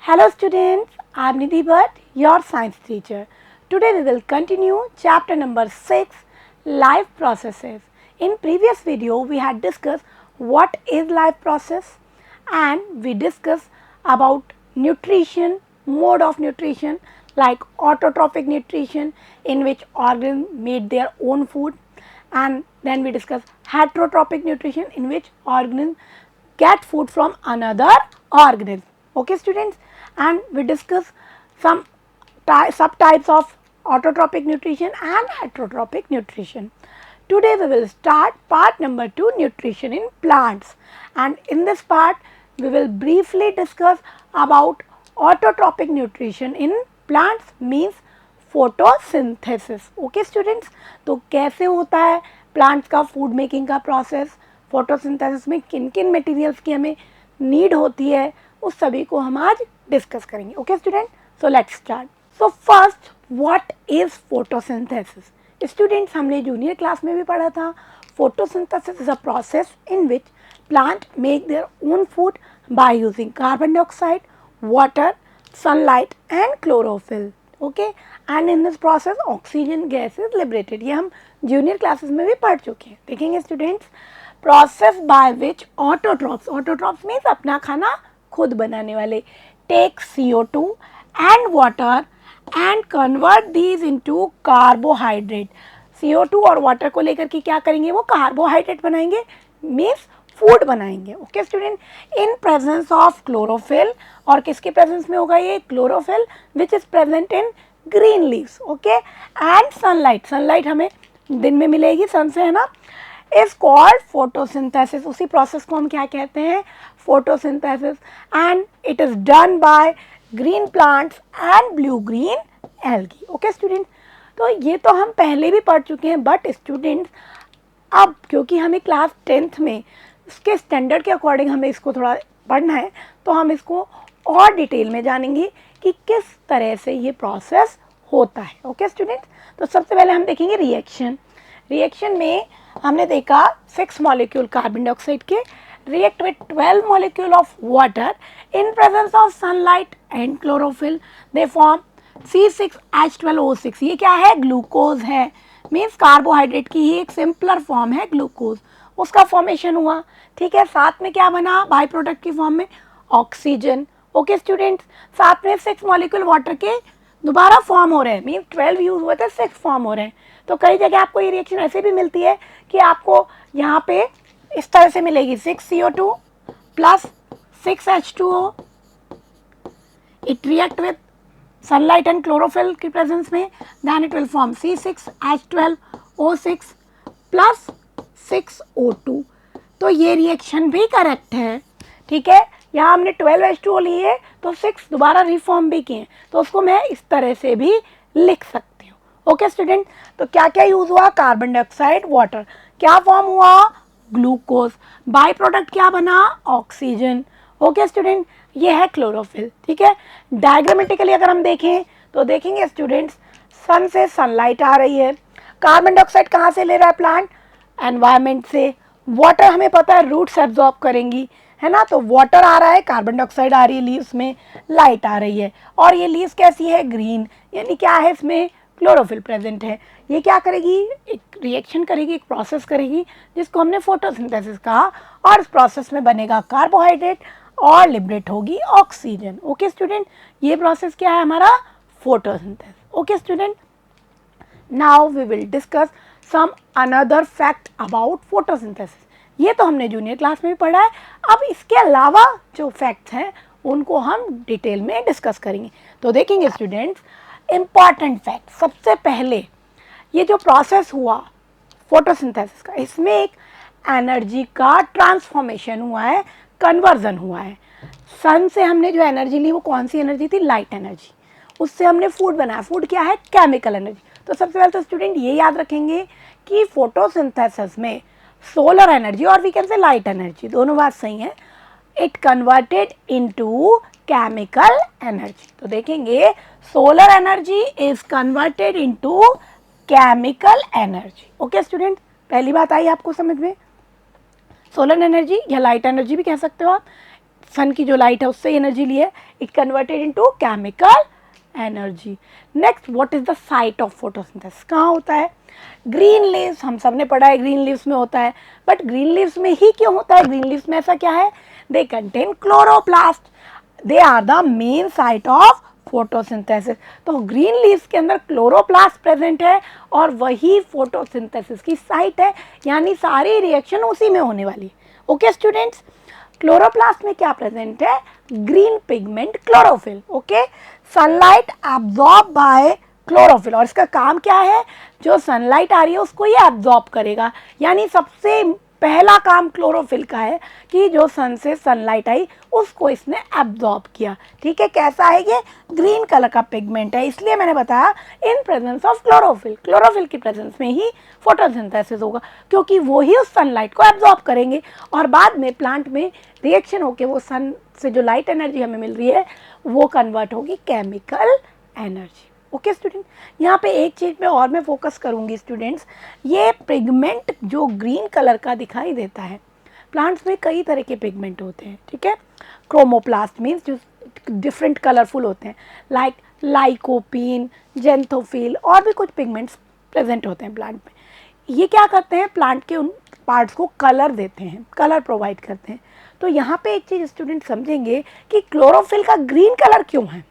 Hello students, I am Nidhi Bhatt, your science teacher. Today we will continue chapter number 6, life processes. In previous video we had discussed what is life process and we discussed about nutrition, mode of nutrition like autotrophic nutrition in which organisms made their own food, and then we discussed heterotrophic nutrition in which organisms get food from another organism. Okay students, and we discuss some subtypes of autotrophic nutrition and heterotrophic nutrition. Today we will start part number 2, nutrition in plants, and in this part we will briefly discuss about autotrophic nutrition in plants means photosynthesis. Okay students, तो कैसे होता है plants का food making का process, photosynthesis में किन किन materials की हमें नीड होती है, उस सभी को हम आज डिस्कस करेंगे. Okay student, so let's start. So first, what is photosynthesis? Students, हमने जूनियर क्लास में भी पढ़ा था. Photosynthesis is a process in which plant make their own food by using carbon dioxide, water, sunlight and chlorophyll. Okay, and in this process oxygen gas is liberated. ये हम junior classes में भी पढ़ चुके हैं. देखेंगे students, process by which autotrophs, autotrophs means अपना खाना खुद बनाने वाले, take CO2 and water and convert these into carbohydrate. CO2 और वाटर को लेकर के क्या करेंगे, वो कार्बोहाइड्रेट बनाएंगे, मीन्स फूड बनाएंगे. Okay student, in presence of chlorophyll, और किसके प्रेजेंस में होगा ये chlorophyll, which is present in green leaves. Okay, and sunlight, sunlight हमें दिन में मिलेगी सन से, है ना, इज कॉल्ड फोटोसिंथेसिस. उसी प्रोसेस को हम क्या कहते हैं, photosynthesis, and it is done by green plants and blue green algae. Okay student, तो ये तो हम पहले भी पढ़ चुके हैं, बट स्टूडेंट्स अब क्योंकि हमें क्लास 10th में उसके स्टैंडर्ड के अकॉर्डिंग हमें इसको थोड़ा पढ़ना है, तो हम इसको और डिटेल में जानेंगे कि किस तरह से ये प्रोसेस होता है. ओके स्टूडेंट्स, तो सबसे पहले हम देखेंगे रिएक्शन. रिएक्शन में हमने देखा 6 मॉलिक्यूल कार्बन डाइऑक्साइड के react with 12 molecule of water in presence of sunlight and chlorophyll. They form C6H12O6. ये क्या है, ग्लूकोज है, मीन्स कार्बोहाइड्रेट की ही एक सिंपलर फॉर्म है ग्लूकोज. उसका फॉर्मेशन हुआ, ठीक है. साथ में क्या बना बाय प्रोडक्ट की फॉर्म में, ऑक्सीजन. ओके स्टूडेंट्स, साथ में 6 मॉलिक्यूल वाटर के दोबारा फॉर्म हो रहे हैं, मीन्स 12 यूज हुए थे, 6 फॉर्म हो रहे हैं. तो कई जगह आपको ये रिएक्शन ऐसे भी मिलती है कि आपको यहाँ पे इस तरह से मिलेगी, 6 CO2 plus 6 H2O. It react with sunlight and chlorophyll की प्रेजेंस में, then it will form C6H12O6 plus 6 O2. तो ये रिएक्शन भी करेक्ट है, ठीक है. यहाँ हमने 12 H2O ली है तो 6 दोबारा रिफॉर्म भी किए, तो उसको मैं इस तरह से भी लिख सकती हूँ. ओके स्टूडेंट, तो क्या क्या यूज हुआ, कार्बन डाइऑक्साइड, वाटर, क्या फॉर्म हुआ, ग्लूकोज, बाय प्रोडक्ट क्या बना, ऑक्सीजन. ओके स्टूडेंट, ये है क्लोरोफिल, ठीक है. डायग्रामेटिकली अगर हम देखें तो देखेंगे स्टूडेंट्स, सन से सनलाइट आ रही है, कार्बन डाइऑक्साइड कहाँ से ले रहा है प्लांट, एनवायरनमेंट से, वाटर हमें पता है रूट्स एब्जॉर्ब करेंगी, है ना, तो वाटर आ रहा है, कार्बन डाइऑक्साइड आ रही है, लीव्स में लाइट आ रही है, और ये लीव्स कैसी है, ग्रीन, यानी क्या है, इसमें क्लोरोफिल प्रेजेंट है. ये क्या करेगी, एक रिएक्शन करेगी, एक प्रोसेस करेगी जिसको हमने फोटोसिंथेसिस कहा, और इस प्रोसेस में बनेगा कार्बोहाइड्रेट और लिबरेट होगी ऑक्सीजन. ओके स्टूडेंट, ये प्रोसेस क्या है हमारा, photosynthesis. Okay student, now we will discuss some another fact about photosynthesis. ये तो हमने जूनियर क्लास में भी पढ़ा है, अब इसके अलावा जो फैक्ट्स हैं उनको हम डिटेल में डिस्कस करेंगे. तो देखेंगे स्टूडेंट्स, इम्पॉर्टेंट फैक्ट. सबसे पहले ये जो प्रोसेस हुआ फोटोसिंथेसिस का, इसमें एक एनर्जी का ट्रांसफॉर्मेशन हुआ है, कन्वर्जन हुआ है. सन से हमने जो एनर्जी ली वो कौन सी एनर्जी थी, लाइट एनर्जी. उससे हमने फूड बनाया, फूड क्या है, केमिकल एनर्जी. तो सबसे पहले तो स्टूडेंट ये याद रखेंगे कि फोटोसिंथेसिस में सोलर एनर्जी और we can say light energy, दोनों बात सही है, it converted into chemical energy. तो देखेंगे solar energy is converted into chemical energy. Okay student, पहली बात आई आपको समझ में, सोलर एनर्जी या लाइट एनर्जी भी कह सकते हो आप, सन की जो लाइट है उससे एनर्जी ली है, it converted into chemical energy. Next, what is the site of photosynthesis, कहाँ होता है? ग्रीन लीव्स, हम सब ने पढ़ा है ग्रीन लीव्स में होता है, बट ग्रीन लीव्स में ही क्यों होता है? ग्रीन लीव्स में ऐसा क्या है? They contain chloroplast, they are the main site of photosynthesis. तो ग्रीन लीव्स के अंदर क्लोरोप्लास्ट प्रेजेंट है और वही फोटोसिंथेसिस की साइट है, यानी सारी रिएक्शन उसी में होने वाली। ओके स्टूडेंट्स, क्लोरोप्लास्ट में क्या प्रेजेंट है? Green pigment chlorophyll. Okay, sunlight absorb by chlorophyll, और इसका काम क्या है? जो सनलाइट आ रही है उसको ये एब्जॉर्ब करेगा, यानी सबसे पहला काम क्लोरोफिल का है कि जो सन से सनलाइट आई उसको इसने एब्जॉर्ब किया। ठीक है, कैसा है ये? ग्रीन कलर का पिगमेंट है, इसलिए मैंने बताया in presence of chlorophyll, chlorophyll की प्रेजेंस में ही फोटोसिंथेसिस होगा, क्योंकि वो ही उस सनलाइट को एब्जॉर्ब करेंगे और बाद में प्लांट में रिएक्शन होकर वो सन से जो लाइट एनर्जी हमें मिल रही है वो कन्वर्ट होगी केमिकल एनर्जी। ओके स्टूडेंट, यहाँ पे एक चीज़ में और मैं फोकस करूँगी स्टूडेंट्स, ये पिगमेंट जो ग्रीन कलर का दिखाई देता है, प्लांट्स में कई तरह के पिगमेंट होते हैं। ठीक है, क्रोमोप्लास्ट मीन्स जो डिफरेंट कलरफुल होते हैं, लाइक लाइकोपीन, जेंथोफिल और भी कुछ पिगमेंट्स प्रेजेंट होते हैं प्लांट में। ये क्या करते हैं? प्लांट के उन पार्ट्स को कलर देते हैं, कलर प्रोवाइड करते हैं। तो यहाँ पे एक चीज़ स्टूडेंट समझेंगे कि क्लोरोफिल का ग्रीन कलर क्यों है,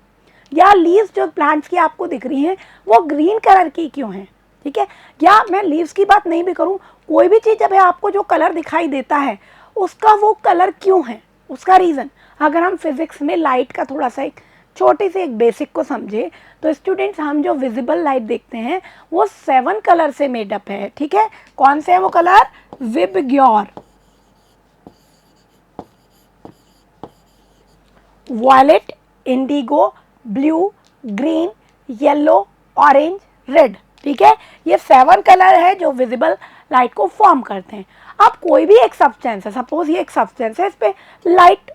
या लीव्स जो प्लांट्स की आपको दिख रही हैं वो ग्रीन कलर की क्यों हैं। ठीक है, या मैं लीव्स की बात नहीं भी करूं, कोई भी चीज़ जब आपको जो कलर दिखाई देता है उसका वो कलर क्यों है, उसका रीज़न। अगर हम फिजिक्स में लाइट का थोड़ा सा एक छोटे से एक बेसिक को समझे तो स्टूडेंट्स, हम जो विजिबल लाइट देखते हैं वो 7 कलर से मेडअप है। ठीक है, कौन से है वो colour? VIBGYOR, violet, indigo, blue, green, yellow, orange, red. ठीक है, ये 7 कलर है जो विजिबल लाइट को फॉर्म करते हैं। अब कोई भी एक सब्सटेंस है, सपोज ये एक सब्सटेंस है, इस पे लाइट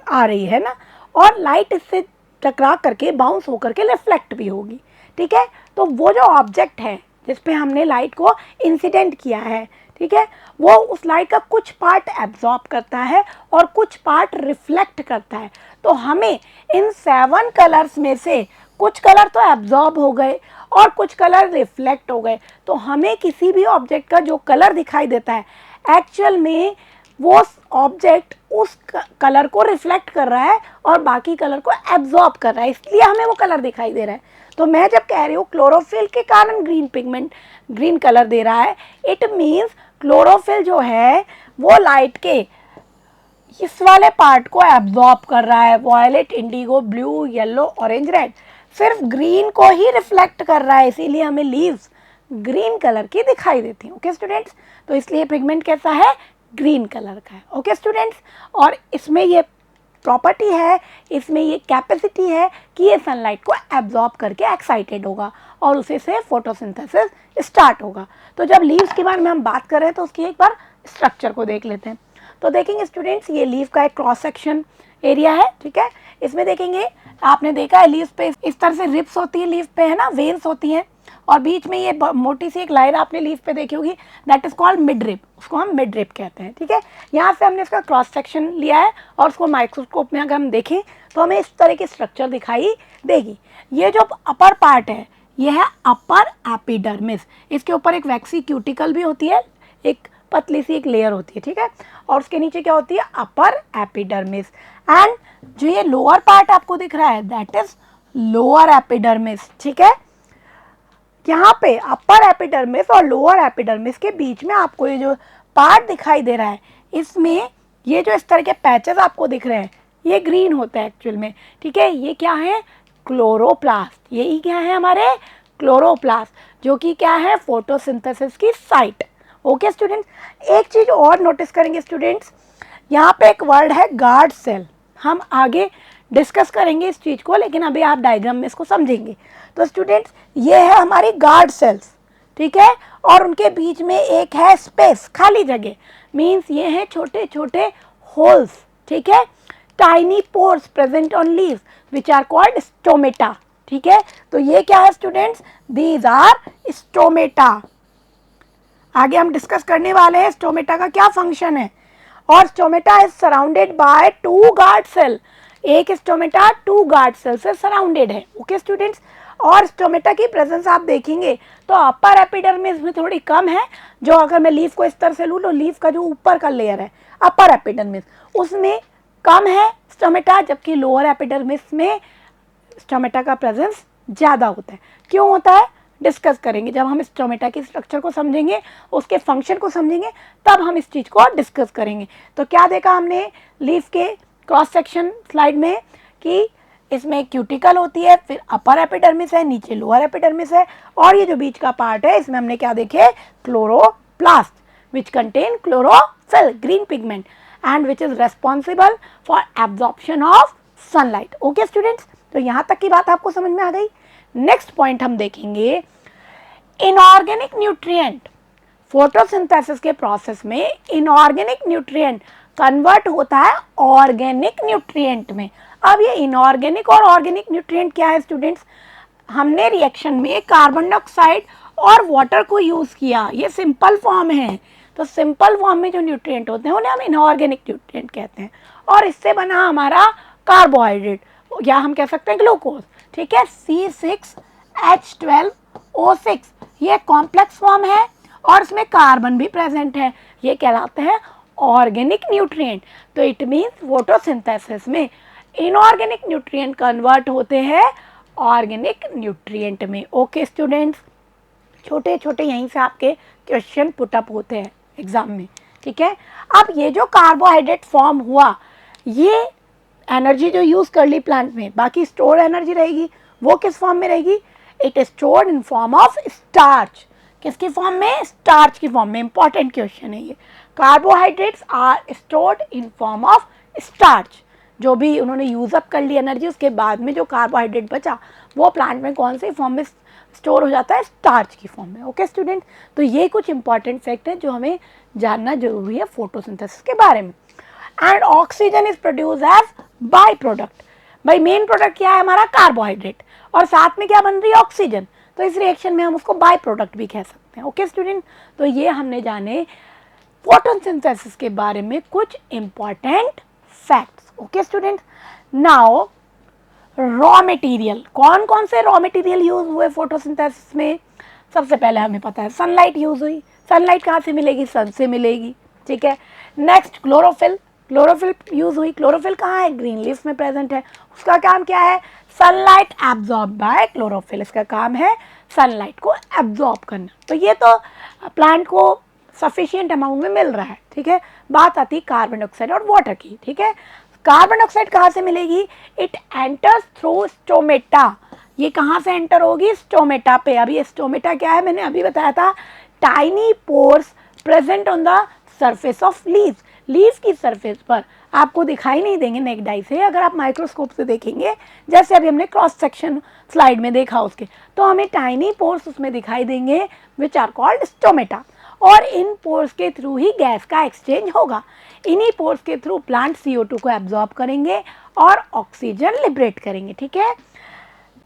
आ रही है ना, और लाइट इससे टकरा करके बाउंस होकर के रिफ्लेक्ट भी होगी। ठीक है, तो वो जो ऑब्जेक्ट है जिस पे हमने लाइट को इंसिडेंट किया है, ठीक है, वो उस लाइट का कुछ पार्ट एब्जॉर्ब करता है और कुछ पार्ट रिफ्लेक्ट करता है। तो हमें इन 7 कलर्स में से कुछ कलर तो एब्जॉर्ब हो गए और कुछ कलर रिफ्लेक्ट हो गए। तो हमें किसी भी ऑब्जेक्ट का जो कलर दिखाई देता है, एक्चुअल में वो ऑब्जेक्ट उस कलर को रिफ्लेक्ट कर रहा है और बाकी कलर को एब्जॉर्ब कर रहा है, इसलिए हमें वो कलर दिखाई दे रहा है। तो मैं जब कह रही हूँ क्लोरोफिल के कारण ग्रीन पिगमेंट ग्रीन कलर दे रहा है, इट मीन्स क्लोरोफिल जो है वो लाइट के इस वाले पार्ट को एब्जॉर्ब कर रहा है, violet, indigo, blue, yellow, orange, red, सिर्फ ग्रीन को ही रिफ्लेक्ट कर रहा है, इसीलिए हमें लीव्स ग्रीन कलर की दिखाई देती हैं। ओके स्टूडेंट्स, तो इसलिए पिगमेंट कैसा है? ग्रीन कलर का है। ओके स्टूडेंट्स, और इसमें ये प्रॉपर्टी है, इसमें ये कैपेसिटी है कि ये सनलाइट को एब्जॉर्ब करके एक्साइटेड होगा और उसे से फोटोसिंथेसिस स्टार्ट होगा। तो जब लीव्स के बारे में हम बात कर रहे हैं तो उसकी एक बार स्ट्रक्चर को देख लेते हैं। तो देखेंगे स्टूडेंट्स, ये लीव का एक क्रॉस सेक्शन एरिया है। ठीक है, इसमें देखेंगे, आपने देखा है लीव्स पे इस तरह से रिप्स होती है, लीव पे है ना, वेन्स होती हैं, और बीच में ये मोटी सी एक लाइन आपने लीफ पे देखी होगी, that is called midrib, उसको हम मिड रिप कहते हैं। ठीक है, यहाँ से हमने इसका क्रॉस सेक्शन लिया है और उसको माइक्रोस्कोप में अगर हम देखें तो हमें इस तरह की स्ट्रक्चर दिखाई देगी। ये जो अपर पार्ट है ये है अपर एपिडर्मिस, इसके ऊपर एक वैक्सी क्यूटिकल भी होती है, एक पतली सी एक लेयर होती है। ठीक है, और उसके नीचे क्या होती है? Upper epidermis. एंड जो ये लोअर पार्ट आपको दिख रहा है दैट इज लोअर एपिडर्मिस। ठीक है, यहाँ पे अपर एपिडर्मिस और लोअर एपिडर्मिस के बीच में आपको ये जो पार्ट दिखाई दे रहा है, इसमें ये जो इस तरह के पैचेस आपको दिख रहे हैं ये ग्रीन होता है एक्चुअल में। ठीक है, ये क्या है? क्लोरोप्लास्ट। यही क्या है? हमारे क्लोरोप्लास्ट, जो कि क्या है? फोटोसिंथेसिस की साइट। ओके स्टूडेंट्स, एक चीज़ और नोटिस करेंगे स्टूडेंट्स, यहाँ पे एक वर्ड है गार्ड सेल। हम आगे डिस्कस करेंगे इस चीज़ को, लेकिन अभी आप डायग्राम में इसको समझेंगे। तो स्टूडेंट्स, ये है हमारी गार्ड सेल्स। ठीक है, और उनके बीच में एक है स्पेस, खाली जगह, मीन्स ये हैं छोटे छोटे होल्स। ठीक है, tiny pores present on leaves which are called stomata. ठीक है, तो ये क्या है स्टूडेंट्स? These are stomata. आगे हम डिस्कस करने वाले हैं स्टोमेटा का क्या फंक्शन है। और stomata is surrounded by 2 guard cell. एक स्टोमेटा 2 गार्ड सेल से सराउंडेड है। ओके स्टूडेंट्स, और स्टोमेटा की प्रेजेंस आप देखेंगे तो अपर एपिडर्मिस में थोड़ी कम है। जो अगर मैं लीफ को इस तरह से लूँ तो लीफ का जो ऊपर का लेयर है अपर एपिडर्मिस उसमें कम है स्टोमेटा, जबकि लोअर एपिडर्मिस में स्टोमेटा का प्रेजेंस ज़्यादा होता है। क्यों होता है डिस्कस करेंगे जब हम स्टोमेटा की स्ट्रक्चर को समझेंगे, उसके फंक्शन को समझेंगे, तब हम इस चीज़ को डिस्कस करेंगे। तो क्या देखा हमने लीफ के क्रॉस सेक्शन स्लाइड में कि इसमें क्यूटिकल होती है, फिर अपर एपिडर्मिस है, नीचे लोअर एपिडर्मिस है, और ये जो बीच का पार्ट है इसमें हमने क्या देखे chloroplast which contain chlorophyll green pigment and which is responsible for absorption of sunlight. Okay students, तो यहाँ तक की बात आपको समझ में आ गई। नेक्स्ट पॉइंट हम देखेंगे इनऑर्गेनिक न्यूट्रिएंट। फोटोसिंथेसिस के प्रोसेस में इनऑर्गेनिक न्यूट्रिएंट कन्वर्ट होता है ऑर्गेनिक न्यूट्रिएंट में। अब ये इनऑर्गेनिक और ऑर्गेनिक न्यूट्रिएंट क्या है स्टूडेंट्स? हमने रिएक्शन में कार्बन डाइऑक्साइड और वाटर को यूज किया, ये सिंपल फॉर्म है। तो सिंपल फॉर्म में जो न्यूट्रिएंट होते हैं उन्हें हम इनऑर्गेनिक न्यूट्रिएंट कहते हैं। और इससे बना हमारा कार्बोहाइड्रेट या हम कह सकते हैं ग्लूकोज, ठीक है, C6H12O6, ये कॉम्प्लेक्स फॉर्म है और इसमें कार्बन भी प्रेजेंट है। ये कहलाते हैं ऑर्गेनिक न्यूट्रिएंट। तो इट मीन्स फोटोसिंथेसिस में इनऑर्गेनिक न्यूट्रिएंट कन्वर्ट होते हैं ऑर्गेनिक न्यूट्रिएंट में। ओके स्टूडेंट्स, छोटे छोटे यहीं से आपके क्वेश्चन पुटअप होते हैं एग्जाम में, ठीक है। अब ये जो कार्बोहाइड्रेट फॉर्म हुआ, ये एनर्जी जो यूज कर ली प्लांट में, बाकी स्टोर एनर्जी रहेगी, वो किस फॉर्म में रहेगी? It is stored in form of starch. किसकी फॉर्म में? स्टार्च की फॉर्म में। इंपॉर्टेंट क्वेश्चन है ये। Carbohydrates are stored in form of starch. जो भी उन्होंने यूज अप कर ली एनर्जी, उसके बाद में जो कार्बोहाइड्रेट बचा वो प्लांट में कौन से फॉर्म में स्टोर हो जाता है? स्टार्च की फॉर्म में। ओके स्टूडेंट, तो ये कुछ इंपॉर्टेंट फैक्ट है जो हमें जानना जरूरी है फोटोसिंथेसिस के बारे में। And oxygen is produce as by product. भाई मेन प्रोडक्ट क्या है हमारा? कार्बोहाइड्रेट, और साथ में क्या बन रही है? ऑक्सीजन। तो इस रिएक्शन में हम उसको बाय प्रोडक्ट भी कह सकते हैं। ओके स्टूडेंट, तो ये हमने जाने फोटोसिंथेसिस के बारे में कुछ important facts. Okay student, now raw material, कौन कौन से रॉ मटेरियल यूज हुए फोटोसिंथेसिस में? सबसे पहले हमें पता है सनलाइट यूज हुई। सनलाइट कहाँ से मिलेगी? सन से मिलेगी, ठीक है। नेक्स्ट क्लोरोफिल, क्लोरोफिल यूज हुई। क्लोरोफिल कहाँ है? ग्रीन लीफ में प्रेजेंट है। उसका काम क्या है? Sunlight absorb by chlorophyll. इसका काम है सनलाइट को एब्जॉर्ब करना। तो ये तो प्लांट को सफिशिएंट अमाउंट में मिल रहा है, ठीक है। बात आती है कार्बन डाइऑक्साइड और वाटर की, ठीक है। कार्बन डाइऑक्साइड कहाँ से मिलेगी? It enters through stomata. ये कहाँ से एंटर होगी? स्टोमेटा पे। अभी स्टोमेटा क्या है? मैंने अभी बताया था, tiny pores present on the surface of leaves. Leaves की सरफेस पर आपको दिखाई नहीं देंगे नेक्ड आई से, अगर आप माइक्रोस्कोप से देखेंगे, जैसे अभी हमने क्रॉस सेक्शन स्लाइड में देखा उसके, तो हमें टाइनी पोर्स उसमें दिखाई देंगे विच आर कॉल्ड स्टोमेटा। और इन पोर्स के थ्रू ही गैस का एक्सचेंज होगा। इन्हीं पोर्स के थ्रू प्लांट CO2 को एब्जॉर्ब करेंगे और ऑक्सीजन लिबरेट करेंगे, ठीक है।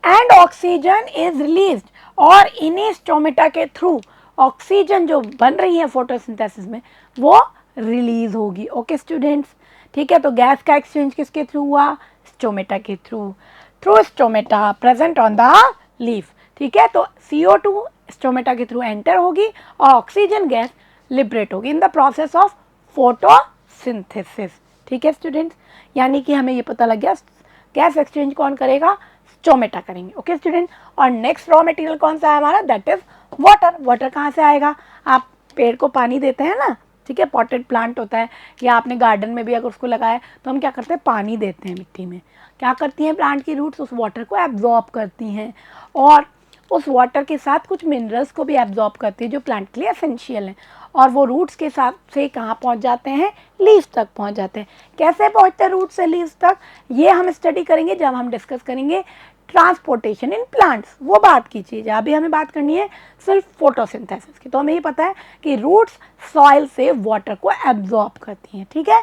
एंड ऑक्सीजन इज रिलीज्ड, और इन्हीं स्टोमेटा के थ्रू ऑक्सीजन जो बन रही है फोटोसिंथेसिस में वो रिलीज होगी। ओके स्टूडेंट्स, ठीक है। तो गैस का एक्सचेंज किसके थ्रू हुआ? स्टोमेटा के through, through stomata present on the leaf, ठीक है। तो CO2 स्टोमेटा के थ्रू एंटर होगी और ऑक्सीजन गैस लिबरेट होगी in the process of photosynthesis, ठीक है स्टूडेंट्स। यानी कि हमें ये पता लग गया गैस एक्सचेंज कौन करेगा? स्टोमेटा करेंगे। ओके स्टूडेंट, और नेक्स्ट रॉ मटेरियल कौन सा है हमारा? That is water. वाटर कहाँ से आएगा? आप पेड़ को पानी देते हैं ना, ठीक है, पॉटेड प्लांट होता है, या आपने गार्डन में भी अगर उसको लगाया तो हम क्या करते हैं? पानी देते हैं मिट्टी में। क्या करती हैं प्लांट की रूट्स? उस वाटर को एब्जॉर्ब करती हैं, और उस वाटर के साथ कुछ मिनरल्स को भी एब्जॉर्ब करती है जो प्लांट के लिए एसेंशियल हैं, और वो रूट्स के साथ से कहाँ पहुँच जाते हैं? लीव्स तक पहुँच जाते हैं। कैसे पहुँचते हैं रूट से लीव्स तक? ये हम स्टडी करेंगे जब हम डिस्कस करेंगे ट्रांसपोर्टेशन इन प्लांट्स, वो बात की चीज़ है। अभी हमें बात करनी है सिर्फ फोटोसिंथेसिस की। तो हमें ये पता है कि रूट्स सॉइल से वाटर को एब्जॉर्ब करती हैं, ठीक है।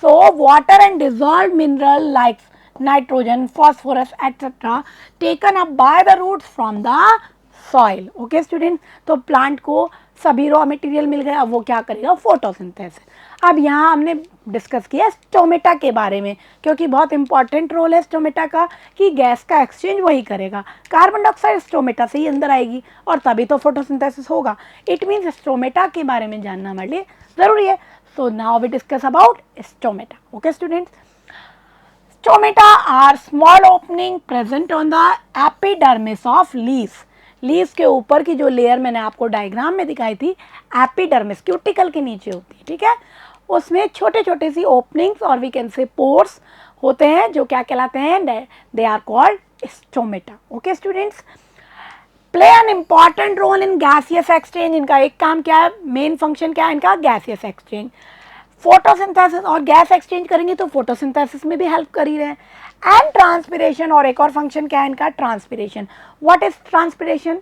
So water and dissolve mineral like nitrogen, phosphorus etcetera taken up by the roots from the soil. Okay student, तो प्लांट को सभी रॉ मटेरियल मिल गए, अब वो क्या करेगा, फोटोसिंथेसिस। अब यहाँ हमने डिस्कस किया स्टोमेटा के बारे में, क्योंकि बहुत इंपॉर्टेंट रोल है स्टोमेटा का कि गैस का एक्सचेंज वही करेगा। कार्बन डाइऑक्साइड स्टोमेटा से ही अंदर आएगी और तभी तो फोटोसिंथेसिस होगा। इट मीन्स स्टोमेटा के बारे में जानना हमारे लिए ज़रूरी है। So now we discuss about stomata. Okay students, stomata are small opening present on the epidermis of leaves. Leaves के ऊपर की जो लेयर मैंने आपको डायग्राम में दिखाई थी, एपिडर्मिस क्यूटिकल के नीचे होती है, ठीक है, उसमें छोटे छोटे सी ओपनिंग्स और वी कैन से पोर्स होते हैं जो क्या कहलाते हैं, they are called stomata. Okay students, play an important role in gaseous exchange. इनका एक काम क्या है, मेन फंक्शन क्या है इनका, गैसियस एक्सचेंज। फोटोसिंथेसिस और गैस एक्सचेंज करेंगे तो फोटोसिंथेसिस में भी हेल्प कर ही रहे हैं। एंड ट्रांसपिरेशन, और एक और फंक्शन क्या है इनका, transpiration. What is transpiration,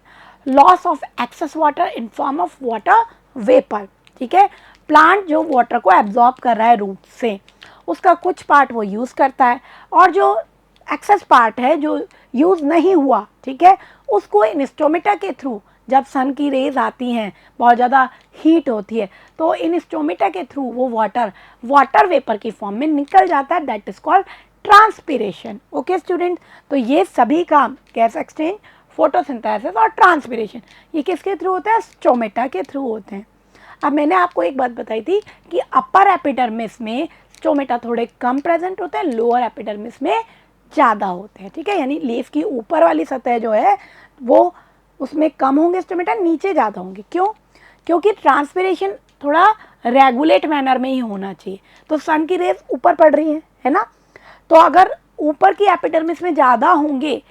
loss of excess water in form of water vapour, ठीक है। प्लांट जो वाटर को एब्जॉर्ब कर रहा है रूट से, उसका कुछ पार्ट वो यूज़ करता है और जो एक्सेस पार्ट है जो यूज़ नहीं हुआ, ठीक है, उसको इन स्टोमेटा के थ्रू, जब सन की रेज आती हैं, बहुत ज़्यादा हीट होती है, तो इन स्टोमेटा के थ्रू वो वाटर वेपर की फॉर्म में निकल जाता है, that is called transpiration. Okay student, तो ये सभी काम, गैस एक्सचेंज, फोटोसिंथेसिस और ट्रांसपिरेशन, ये किसके थ्रू होते हैं, स्टोमेटा के थ्रू होते हैं। अब मैंने आपको एक बात बताई थी कि अपर एपिडर्मिस में स्टोमेटा थोड़े कम प्रेजेंट होते हैं, लोअर एपिडर्मिस में ज़्यादा होते हैं, ठीक है, यानी लीफ की ऊपर वाली सतह जो है वो उसमें कम होंगे स्टोमेटा, नीचे ज़्यादा होंगे। क्यों, क्योंकि ट्रांसपिरेशन थोड़ा रेगुलेट मैनर में ही होना चाहिए। तो सन की रेज ऊपर पड़ रही है ना, तो अगर ऊपर की एपिडर्मिस में ज़्यादा होंगे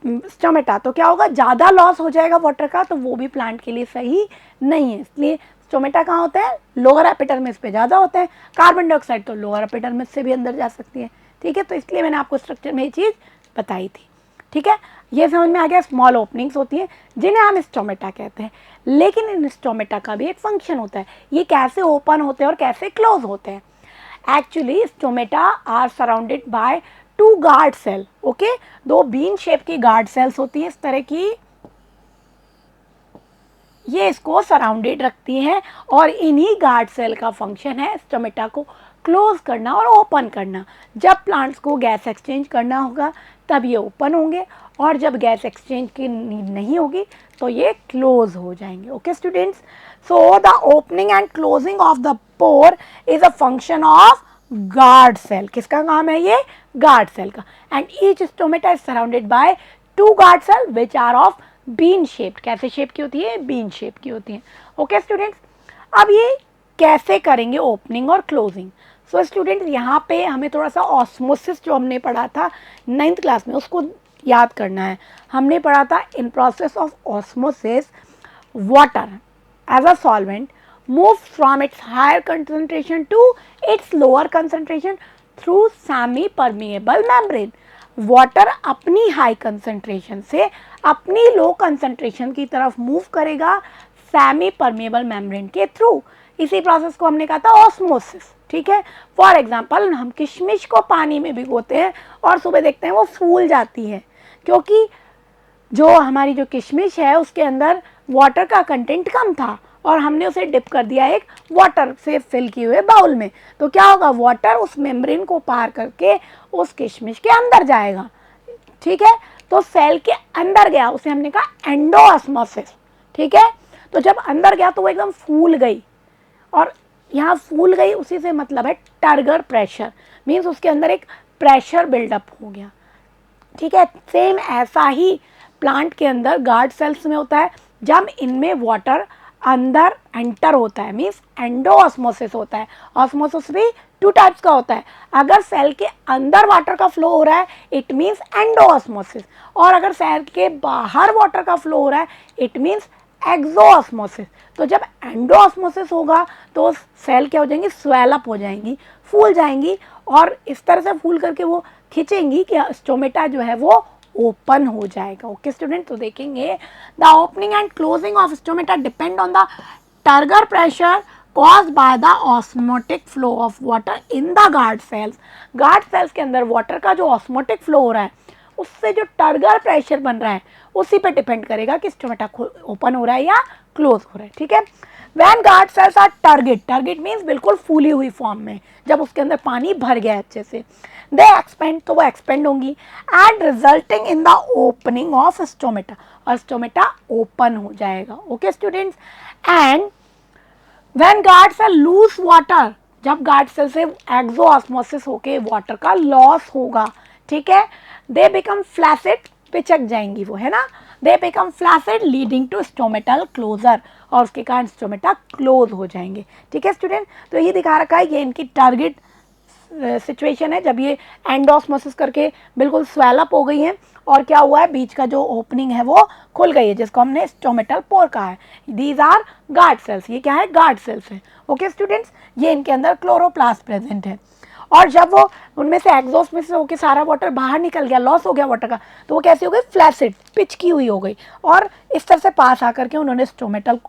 स्टोमेटा तो क्या होगा, ज़्यादा लॉस हो जाएगा वाटर का, तो वो भी प्लांट के लिए सही नहीं है। इसलिए स्टोमेटा कहाँ होता है, लोअर एपिडर्मिस पे ज़्यादा होते हैं। कार्बन डाइऑक्साइड तो लोअर एपिडर्मिस से भी अंदर जा सकती है, ठीक है। तो इसलिए मैंने आपको स्ट्रक्चर में ये चीज़ बताई थी, ठीक है। ये समझ में आ गया, स्मॉल ओपनिंग्स होती हैं जिन्हें हम स्टोमेटा कहते हैं। लेकिन इन स्टोमेटा का भी एक फंक्शन होता है, ये कैसे ओपन होते हैं और कैसे क्लोज होते हैं। Actually stomata are surrounded by two guard cell. Okay, दो बीन शेप की गार्ड सेल्स होती हैं इस तरह की, ये इसको सराउंडेड रखती हैं और इन्हीं गार्ड सेल का फंक्शन है स्टोमेटा को क्लोज करना और ओपन करना। जब प्लांट्स को गैस एक्सचेंज करना होगा तब ये ओपन होंगे और जब गैस एक्सचेंज की नीड नहीं होगी तो ये क्लोज हो जाएंगे। Okay students, so the opening and closing of the pore is a function of guard cell. किसका काम है ये, गार्ड सेल का। And each stomata is surrounded by two guard cell which are of bean shaped. कैसे shape की होती है, been shape की होती है। ओके स्टूडेंट्स, अब ये कैसे करेंगे ओपनिंग और क्लोजिंग। सो स्टूडेंट्स, यहाँ पे हमें थोड़ा सा ऑस्मोसिस जो हमने पढ़ा था 9th क्लास में उसको याद करना है। हमने पढ़ा था in process of osmosis water as a solvent moves from its higher concentration to its lower concentration through semi permeable membrane। Water अपनी हाई कंसंट्रेशन से अपनी लो कंसंट्रेशन की तरफ मूव करेगा सेमी परमेबल मेम्ब्रेन के थ्रू। इसी process को हमने कहा था ऑस्मोसिस, ठीक है। फॉर एग्जांपल, हम किशमिश को पानी में भिगोते हैं और सुबह देखते हैं वो फूल जाती है, क्योंकि जो हमारी जो किशमिश है उसके अंदर वाटर का कंटेंट कम था और हमने उसे डिप कर दिया एक वाटर से फिल किए हुए बाउल में। तो क्या होगा, वाटर उस मेम्ब्रेन को पार करके उस किशमिश के अंदर जाएगा, ठीक है। तो सेल के अंदर गया, उसे हमने कहा एंडोऑस्मोसिस, ठीक है। तो जब अंदर गया तो वो एकदम फूल गई, और यहाँ फूल गई उसी से मतलब है टर्गर प्रेशर, मीन्स उसके अंदर एक प्रेशर बिल्डअप हो गया, ठीक है। सेम ऐसा ही प्लांट के अंदर गार्ड सेल्स में होता है। जब इनमें वाटर अंदर एंटर होता है मीन्स एंडोऑस्मोसिस होता है। ऑस्मोसिस भी टू टाइप्स का होता है। अगर सेल के अंदर वाटर का फ्लो हो रहा है इट मीन्स एंडोऑस्मोसिस, और अगर सेल के बाहर वाटर का फ्लो हो रहा है इट मीन्स एक्सोऑस्मोसिस। तो जब एंडोऑस्मोसिस होगा तो सेल क्या हो जाएंगी, स्वेल अप हो जाएंगी, फूल जाएंगी, और इस तरह से फूल करके वो खींचेंगी कि स्टोमेटा जो है वो ओपन हो जाएगा। ओके स्टूडेंट, तो देखेंगे the opening and closing of stomata depend on the turgor pressure caused by the osmotic flow of water in the guard cells। Guard cells के अंदर वाटर का जो ऑस्मोटिक फ्लो हो रहा है उससे जो टर्गर प्रेशर बन रहा है उसी पे डिपेंड करेगा कि स्टोमेटा ओपन हो रहा है या क्लोज हो रहा है, ठीक है। When guard cells are turgid, turgid means बिल्कुल फूली हुई फॉर्म में, जब उसके अंदर पानी भर गया अच्छे से, दे एक्सपेंड, तो वो एक्सपेंड होंगी and resulting in the opening of stomata, और स्टोमेटा ओपन हो जाएगा, okay students. And when guard cell lose water, जब गार्ड सेल से एक्सोऑस्मोसिस होके वाटर का लॉस होगा, ठीक है, दे बिकम फ्लैसिड, पिचक जाएंगी वो, है ना, they become flaccid leading to stomatal closure, और उसके कारण स्टोमेटा क्लोज हो जाएंगे, ठीक है स्टूडेंट। तो ये दिखा रखा है, ये इनकी टारगेट सिचुएशन है, जब ये एंडोस्मोसिस करके बिल्कुल स्वेलअप हो गई है और क्या हुआ है, बीच का जो ओपनिंग है वो खुल गई है, जिसको हमने स्टोमेटल पोर कहा है। दीज आर गार्ड सेल्स, ये क्या है, गार्ड सेल्स है, ओके स्टूडेंट्स। ये इनके अंदर क्लोरोप्लास्ट प्रेजेंट है, और जब वो उनमें से एग्जॉस्ट में से होकर सारा वाटर बाहर निकल गया, लॉस हो गया वाटर का, तो वो कैसी हो गई, फ्लैसिड, पिचकी हुई हो गई, और इस तरह से पास आकर के उन्होंने स्टोमेटल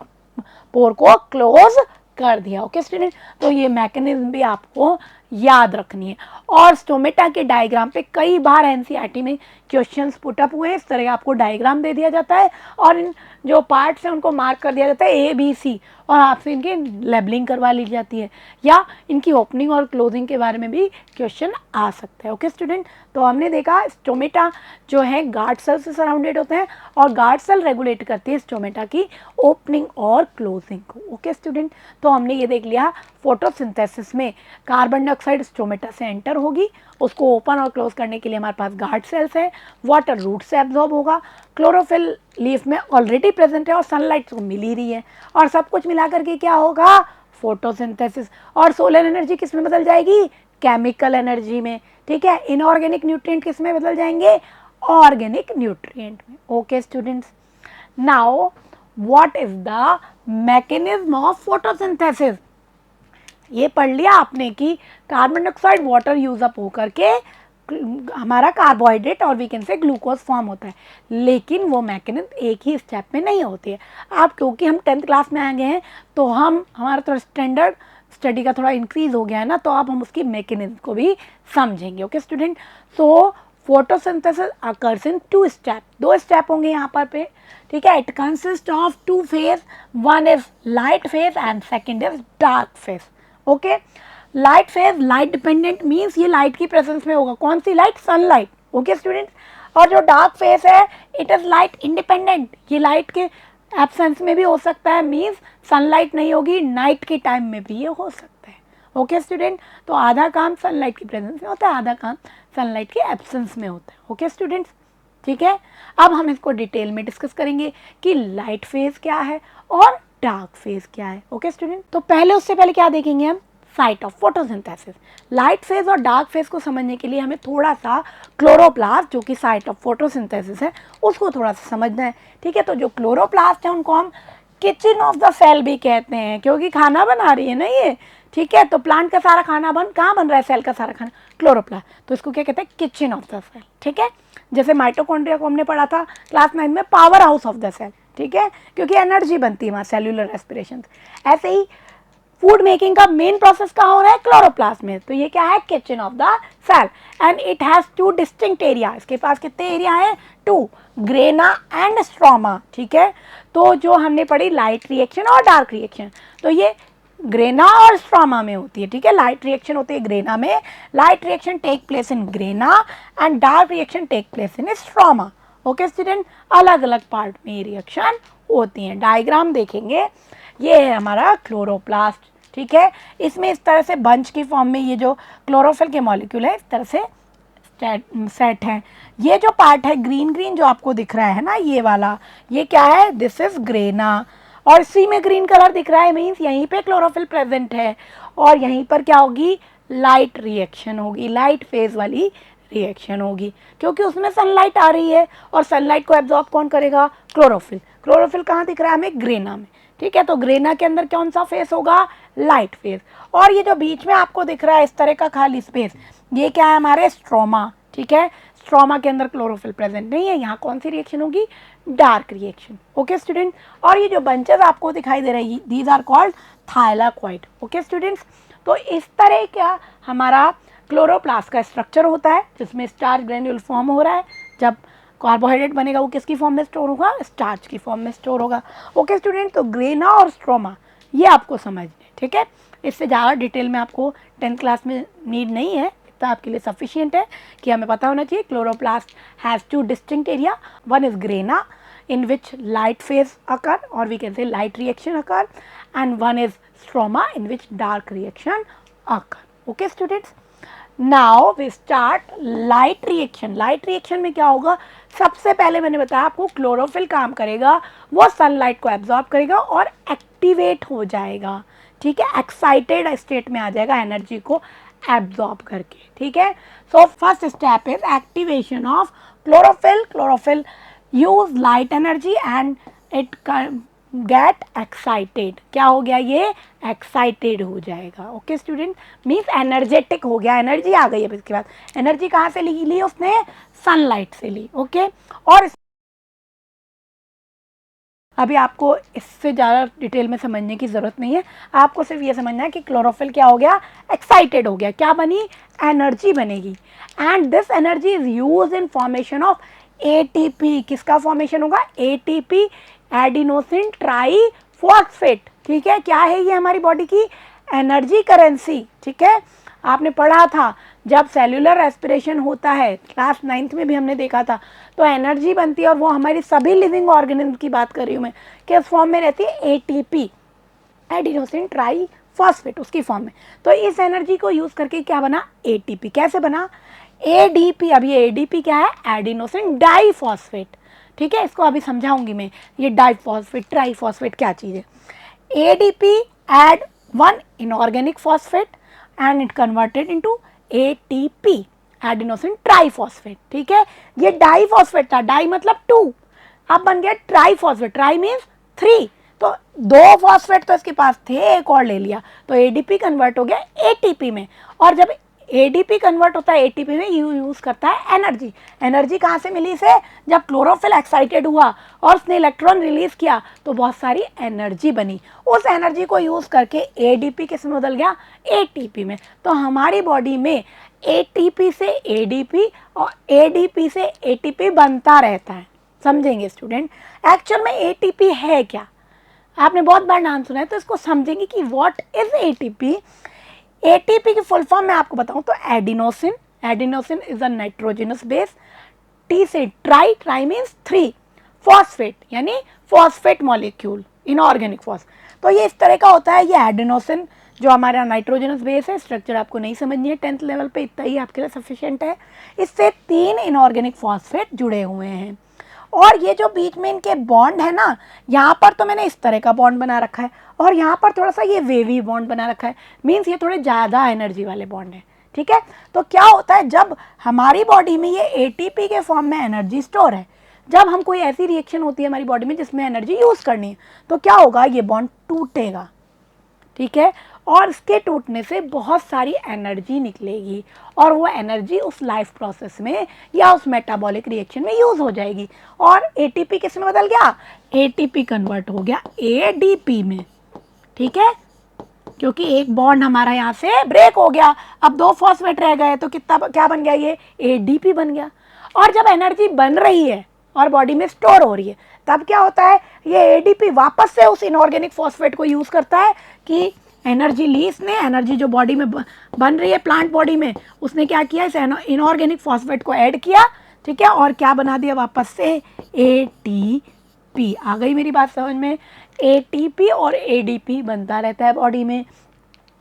पोर को क्लोज कर दिया, ओके स्टूडेंट। तो ये मैकेनिज्म भी आपको याद रखनी है। और स्टोमेटा के डायग्राम पे कई बार एनसीईआरटी में क्वेश्चंस पुटअप हुए हैं, इस तरह आपको डायग्राम दे दिया जाता है और इन जो पार्ट्स हैं उनको मार्क कर दिया जाता है ए बी सी, और आपसे इनकी लेबलिंग करवा ली जाती है, या इनकी ओपनिंग और क्लोजिंग के बारे में भी क्वेश्चन आ सकता है, ओके स्टूडेंट। तो हमने देखा स्टोमेटा जो है गार्ड सेल से सराउंडेड होते हैं, और गार्ड सेल रेगुलेट करती है स्टोमेटा की ओपनिंग और क्लोजिंग को, ओके स्टूडेंट। तो हमने ये देख लिया, फोटोसिंथेसिस में कार्बन डाइऑक्साइड स्टोमेटा से एंटर होगी, उसको ओपन और क्लोज करने के लिए हमारे पास गार्ड सेल्स है, वाटर रूट से एब्जॉर्ब होगा, क्लोरोफिल लीफ में ऑलरेडी प्रेजेंट है और सनलाइट को मिल ही रही है, और सब कुछ मिला करके क्या होगा, फोटोसिंथेसिस। और सोलर एनर्जी किस में बदल जाएगी, केमिकल एनर्जी में, ठीक है। इनऑर्गेनिक न्यूट्रिएंट किस में बदल जाएंगे, ऑर्गेनिक न्यूट्रिएंट में, okay students. Now what is the mechanism of photosynthesis, ये पढ़ लिया आपने कि carbon dioxide water use up होकर के हमारा कार्बोहाइड्रेट और we can say glucose form होता है, लेकिन वो मैकेनिज्म एक ही स्टेप में नहीं होती है। आप क्योंकि हम 10th क्लास में आ गए हैं तो हमारा थोड़ा स्टैंडर्ड स्टडी का थोड़ा इंक्रीज हो गया है ना, तो अब हम उसकी मैकेनिज्म को भी समझेंगे, okay student. So photosynthesis occurs in 2 step, 2 step होंगे यहाँ पर पे, ठीक है। It consist of 2 phase, one is light phase and second is dark phase, okay. Light phase, light dependent means ये लाइट की प्रेजेंस में होगा, कौन सी लाइट, सनलाइट, ओके स्टूडेंट्स। और जो डार्क फेज है इट इज लाइट इंडिपेंडेंट, ये light के एब्सेंस में भी हो सकता है, मीन्स सनलाइट नहीं होगी, नाइट के टाइम में भी ये हो सकता है, ओके स्टूडेंट। तो आधा काम सनलाइट की प्रेजेंस में होता है, आधा काम सनलाइट के एब्सेंस में होता है, ओके स्टूडेंट्स, ठीक है। अब हम इसको डिटेल में डिस्कस करेंगे कि लाइट फेज क्या है और डार्क फेज क्या है, ओके स्टूडेंट। तो पहले उससे पहले क्या देखेंगे हम, site of photosynthesis. Light phase और डार्क फेज को समझने के लिए हमें थोड़ा सा क्लोरोप्लास्ट जो कि साइट ऑफ फोटोसिंथेसिस है उसको थोड़ा सा समझना है, ठीक है। तो जो क्लोरोप्लास्ट है उनको हम किचन ऑफ द सेल भी कहते हैं, क्योंकि खाना बना रही है ना ये, ठीक है। तो प्लांट का सारा खाना कहाँ बन रहा है, सेल का सारा खाना क्लोरोप्लास्ट, तो इसको क्या कहते हैं, किचन ऑफ द सेल, ठीक है। जैसे माइटोकॉन्ड्रिया को हमने पढ़ा था क्लास 9 में, powerhouse of the cell, ठीक है, क्योंकि एनर्जी बनती है वहाँ सेल्यूलर रेस्पिरेशन। ऐसे ही फूड मेकिंग का मेन प्रोसेस कहाँ हो रहा है, क्लोरोप्लास्ट में, तो ये क्या है, kitchen of the cell. And it has 2 distinct area, इसके पास कितने एरिया है, 2, ग्रेना एंड स्ट्रोमा, ठीक है। तो जो हमने पढ़ी लाइट रिएक्शन और डार्क रिएक्शन, तो ये ग्रेना और स्ट्रोमा में होती है, ठीक है। लाइट रिएक्शन होती है ग्रेना में, light reaction take place in grana and dark reaction take place in stroma, okay student. अलग अलग पार्ट में ये रिएक्शन होती हैं। डायग्राम देखेंगे, ये है हमारा क्लोरोप्लास्ट, ठीक है। इसमें इस तरह से बंच की फॉर्म में ये जो क्लोरोफिल के मॉलिक्यूल है इस तरह से सेट है। ये जो पार्ट है ग्रीन ग्रीन जो आपको दिख रहा है ना, ये वाला, ये क्या है, दिस इज ग्रेना, और इसी में ग्रीन कलर दिख रहा है मीन्स यहीं पे क्लोरोफिल प्रेजेंट है, और यहीं पर क्या होगी, लाइट रिएक्शन होगी, लाइट फेज वाली रिएक्शन होगी, क्योंकि उसमें सनलाइट आ रही है और सनलाइट को एब्जॉर्ब कौन करेगा, क्लोरोफिल। क्लोरोफिल कहाँ दिख रहा है हमें, ग्रेना में, ठीक है। तो ग्रेना के अंदर कौन सा फेस होगा, लाइट फेस। और ये जो बीच में आपको दिख रहा है इस तरह का खाली स्पेस, ये क्या है, हमारे स्ट्रोमा, ठीक है। स्ट्रोमा के अंदर क्लोरोफिल प्रेजेंट नहीं है, यहाँ कौन सी रिएक्शन होगी, डार्क रिएक्शन, ओके स्टूडेंट। और ये जो बंचेस आपको दिखाई दे रही है, these are called thylakoid, okay students. तो इस तरह का हमारा क्लोरोप्लास्ट का स्ट्रक्चर होता है, जिसमें स्टार्च ग्रेन्यूल फॉर्म हो रहा है, जब कार्बोहाइड्रेट बनेगा वो किसकी फॉर्म में स्टोर होगा, स्टार्च की फॉर्म में स्टोर होगा। ओके स्टूडेंट, तो ग्रेना और स्ट्रोमा ये आपको समझने, ठीक है। इससे ज़्यादा डिटेल में आपको 10th क्लास में नीड नहीं है, तो आपके लिए सफिशिएंट है कि हमें पता होना चाहिए chloroplast has 2 distinct area, one is grana in which light phase occur or we can say light reaction occur, and one is stroma in which dark reaction occur. Okay students, now we start light reaction. light reaction में क्या होगा, सबसे पहले मैंने बताया आपको chlorophyll काम करेगा, वो सनलाइट को एब्जॉर्ब करेगा और एक्टिवेट हो जाएगा, ठीक है, एक्साइटेड स्टेट में आ जाएगा एनर्जी को एब्जॉर्ब करके, ठीक है। So first step is activation of chlorophyll. Chlorophyll use light energy and it get excited, क्या हो गया, ये excited हो जाएगा। ओके स्टूडेंट, मीन्स एनर्जेटिक हो गया, एनर्जी आ गई है। इसके बाद एनर्जी कहाँ से ली उसने, सनलाइट से ली। ओके, और अभी आपको इससे ज़्यादा डिटेल में समझने की ज़रूरत नहीं है, आपको सिर्फ ये समझना है कि क्लोरोफिल क्या हो गया, एक्साइटेड हो गया, क्या बनी, एनर्जी बनेगी, and this energy is use in formation of ATP. किसका फॉर्मेशन होगा, एटीपी, एडिनोसिन ट्राईफॉस्फेट, ठीक है। क्या है ये हमारी बॉडी की एनर्जी करेंसी, ठीक है। आपने पढ़ा था जब सेल्यूलर रेस्पिरेशन होता है, क्लास 9th में भी हमने देखा था, तो एनर्जी बनती है, और वो हमारी सभी लिविंग ऑर्गेनिज्म की बात कर रही हूँ मैं, किस फॉर्म में रहती है, एटीपी, एडिनोसिन ट्राईफॉस्फेट, उसकी फॉर्म में। तो इस एनर्जी को यूज़ करके क्या बना, एटीपी। कैसे बना, एडीपी। अब ये एडीपी क्या है, एडिनोसिन डाईफॉस्फेट, ठीक है। इसको अभी समझाऊंगी मैं, ये डाईफॉस्फेट ट्राईफॉस्फेट क्या चीज़ है। ADP add one inorganic phosphate and it converted into ATP, adenosine triphosphate, ठीक है। ये डाईफॉस्फेट था, डाई मतलब 2, अब बन गया ट्राईफॉस्फेट, ट्राई मीन्स 3, तो 2 फॉस्फेट तो इसके पास थे, एक और ले लिया, तो एडीपी कन्वर्ट हो गया एटीपी में। और जब एडीपी कन्वर्ट होता है एटीपी में, यूज़ करता है एनर्जी। एनर्जी कहाँ से मिली इसे, जब क्लोरोफिल एक्साइटेड हुआ और उसने इलेक्ट्रॉन रिलीज किया तो बहुत सारी एनर्जी बनी, उस एनर्जी को यूज़ करके एडीपी किस में बदल गया, एटीपी में। तो हमारी बॉडी में एटीपी से एडीपी और एडीपी से एटीपी बनता रहता है, समझेंगे स्टूडेंट। एक्चुअल में एटीपी है क्या, आपने बहुत बार नाम सुना है, तो इसको समझेंगे कि व्हाट इज एटीपी। एटीपी की फुल फॉर्म मैं आपको बताऊं तो adenosine, adenosine is a nitrogenous base, T से ट्राई, ट्राई मीन्स 3, फॉस्फेट यानी फॉस्फेट मॉलिक्यूल, इनऑर्गेनिक फॉस्फेट। तो ये इस तरह का होता है, ये एडिनोसिन जो हमारा नाइट्रोजनस बेस है, स्ट्रक्चर आपको नहीं समझनी है 10th लेवल पे, इतना ही आपके लिए सफिशिएंट है। इससे 3 इनऑर्गेनिक फॉस्फेट जुड़े हुए हैं, और ये जो बीच में इनके बॉन्ड है ना, यहाँ पर तो मैंने इस तरह का बॉन्ड बना रखा है, और यहाँ पर थोड़ा सा ये वेवी बॉन्ड बना रखा है, मीन्स ये थोड़े ज़्यादा एनर्जी वाले बॉन्ड है, ठीक है। तो क्या होता है, जब हमारी बॉडी में ये एटीपी के फॉर्म में एनर्जी स्टोर है, जब हम कोई ऐसी रिएक्शन होती है हमारी बॉडी में जिसमें एनर्जी यूज़ करनी है, तो क्या होगा, ये बॉन्ड टूटेगा, ठीक है, और इसके टूटने से बहुत सारी एनर्जी निकलेगी, और वो एनर्जी उस लाइफ प्रोसेस में या उस मेटाबॉलिक रिएक्शन में यूज़ हो जाएगी, और एटीपी किस में बदल गया, एटीपी कन्वर्ट हो गया एडीपी में, ठीक है, क्योंकि एक बॉन्ड हमारा यहाँ से ब्रेक हो गया, अब 2 फॉस्फेट रह गए, तो कितना क्या बन गया, ये एडीपी बन गया। और जब एनर्जी बन रही है और बॉडी में स्टोर हो रही है, तब क्या होता है, ये एडीपी वापस से उस इनऑर्गेनिक फॉस्फेट को यूज़ करता है कि एनर्जी ली इसने, एनर्जी जो बॉडी में बन रही है प्लांट बॉडी में, उसने क्या किया, इस इनऑर्गेनिक फॉस्फेट को ऐड किया, ठीक है, और क्या बना दिया वापस से, एटीपी। आ गई मेरी बात समझ में, एटीपी और एडीपी बनता रहता है बॉडी में।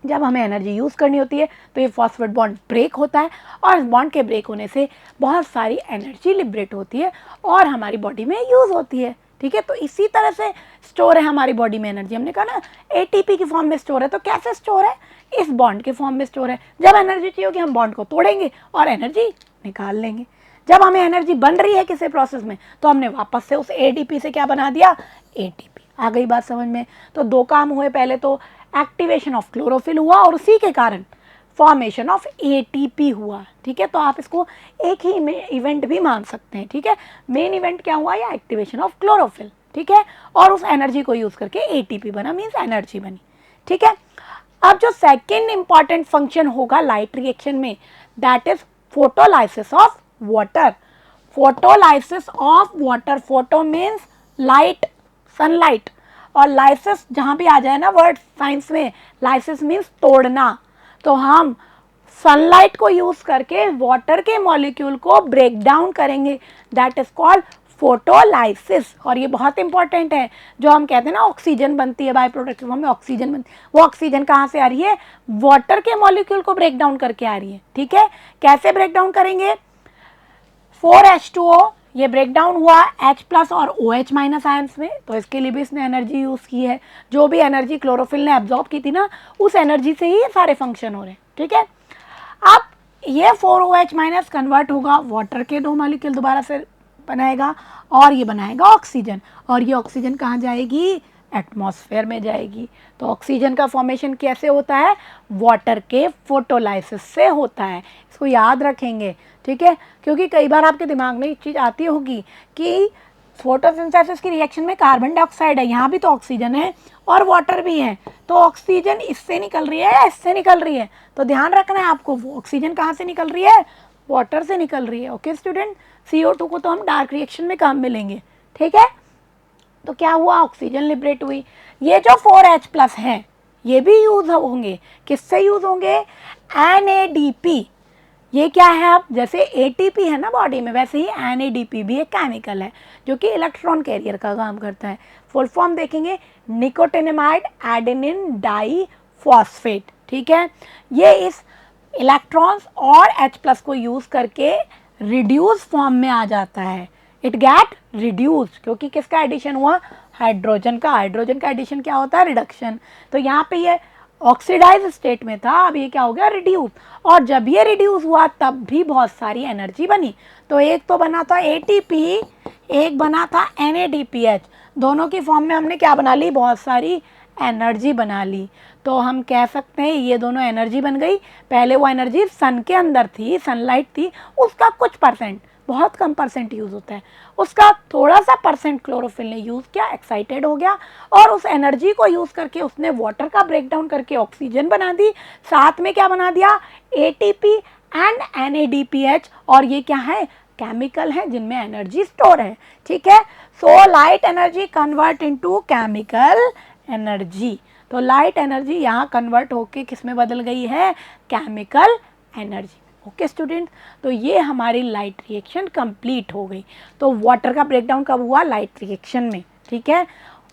जब हमें एनर्जी यूज़ करनी होती है तो ये फॉस्फेट बॉन्ड ब्रेक होता है, और इस बॉन्ड के ब्रेक होने से बहुत सारी एनर्जी लिबरेट होती है और हमारी बॉडी में यूज़ होती है, ठीक है। तो इसी तरह से स्टोर है हमारी बॉडी में एनर्जी, हमने कहा ना एटीपी की फॉर्म में स्टोर है, तो कैसे स्टोर है, इस बॉन्ड के फॉर्म में स्टोर है। जब एनर्जी चाहिए होगी हम बॉन्ड को तोड़ेंगे और एनर्जी निकाल लेंगे। जब हमें एनर्जी बन रही है किसी प्रोसेस में, तो हमने वापस से उस एडीपी से क्या बना दिया, एटीपी। आ गई बात समझ में। तो 2 काम हुए, पहले तो एक्टिवेशन ऑफ क्लोरोफिल हुआ और उसी के कारण फॉर्मेशन ऑफ एटीपी हुआ, ठीक है। तो आप इसको एक ही इवेंट भी मान सकते हैं, ठीक है। मेन इवेंट क्या हुआ, या एक्टिवेशन ऑफ क्लोरोफिल, ठीक है, और उस एनर्जी को यूज करके एटीपी बना, मीन्स एनर्जी बनी, ठीक है। अब जो सेकेंड इंपॉर्टेंट फंक्शन होगा लाइट रिएक्शन में, that is photolysis of water. Photolysis of water, photo means light, sunlight, और लाइसिस जहाँ भी आ जाए ना वर्ड साइंस में, लाइसिस मीन्स तोड़ना, तो हम सनलाइट को यूज करके वाटर के मॉलिक्यूल को ब्रेक डाउन करेंगे, दैट इज कॉल्ड फोटोलाइसिस। और ये बहुत इंपॉर्टेंट है, जो हम कहते हैं ना ऑक्सीजन बनती है, बाय प्रोडक्ट फॉर्म में ऑक्सीजन बनती है, वो ऑक्सीजन कहाँ से आ रही है, वाटर के मॉलिक्यूल को ब्रेक डाउन करके आ रही है। ठीक है, कैसे ब्रेक डाउन करेंगे, 4H2O ये ब्रेक डाउन हुआ H+ और OH- आयंस में, तो इसके लिए भी इसने एनर्जी यूज की है, जो भी एनर्जी क्लोरोफिल ने एब्जॉर्ब की थी ना, उस एनर्जी से ही ये सारे फंक्शन हो रहे हैं। ठीक है, अब ये 4OH- कन्वर्ट होगा, वाटर के 2 मॉलिक्यूल दोबारा से बनाएगा और ये बनाएगा ऑक्सीजन, और ये ऑक्सीजन कहाँ जाएगी, एटमॉस्फेयर में जाएगी। तो ऑक्सीजन का फॉर्मेशन कैसे होता है, वाटर के फोटोलाइसिस से होता है, इसको याद रखेंगे। ठीक है, क्योंकि कई बार आपके दिमाग में एक चीज़ आती होगी कि फोटोसिंथेसिस की रिएक्शन में कार्बन डाइऑक्साइड है, यहाँ भी तो ऑक्सीजन है और वाटर भी है, तो ऑक्सीजन इससे निकल रही है या इससे निकल रही है, तो ध्यान रखना है आपको, ऑक्सीजन कहाँ से निकल रही है, वाटर से निकल रही है। ओके स्टूडेंट, CO2 को तो हम डार्क रिएक्शन में काम मिलेंगे। ठीक है, तो क्या हुआ, ऑक्सीजन लिबरेट हुई। ये जो 4H+ है ये भी यूज होंगे, किससे यूज होंगे, NADP। ये क्या है, अब जैसे ATP है ना बॉडी में, वैसे ही NADP भी एक केमिकल है जो कि इलेक्ट्रॉन कैरियर का काम करता है। फुल फॉर्म देखेंगे, निकोटिनामाइड एडेनिन डाइफॉस्फेट। ठीक है, ये इस इलेक्ट्रॉन्स और H+ को यूज करके रिड्यूस फॉर्म में आ जाता है, इट गेट रिड्यूस्ड, क्योंकि किसका एडिशन हुआ, हाइड्रोजन का। हाइड्रोजन का एडिशन क्या होता है, रिडक्शन। तो यहाँ पे ये ऑक्सीडाइज स्टेट में था, अब ये क्या हो गया, रिड्यूस, और जब ये रिड्यूस हुआ तब भी बहुत सारी एनर्जी बनी। तो एक तो बना था ATP, एक बना था NADPH, दोनों की फॉर्म में हमने क्या बना ली, बहुत सारी एनर्जी बना ली। तो हम कह सकते हैं ये दोनों एनर्जी बन गई। पहले वो एनर्जी सन के अंदर थी, सनलाइट थी, उसका कुछ परसेंट, बहुत कम परसेंट यूज़ होता है, उसका थोड़ा सा परसेंट क्लोरोफिल ने यूज़ किया, एक्साइटेड हो गया, और उस एनर्जी को यूज़ करके उसने वाटर का ब्रेक डाउन करके ऑक्सीजन बना दी, साथ में क्या बना दिया, ATP एंड NADPH, और ये क्या है, केमिकल है जिनमें एनर्जी स्टोर है। ठीक है, so light energy convert into chemical energy, तो लाइट एनर्जी यहाँ कन्वर्ट होके किस में बदल गई है, केमिकल एनर्जी। ओके स्टूडेंट, तो ये हमारी लाइट रिएक्शन कंप्लीट हो गई। तो वाटर का ब्रेकडाउन कब हुआ, लाइट रिएक्शन में। ठीक है,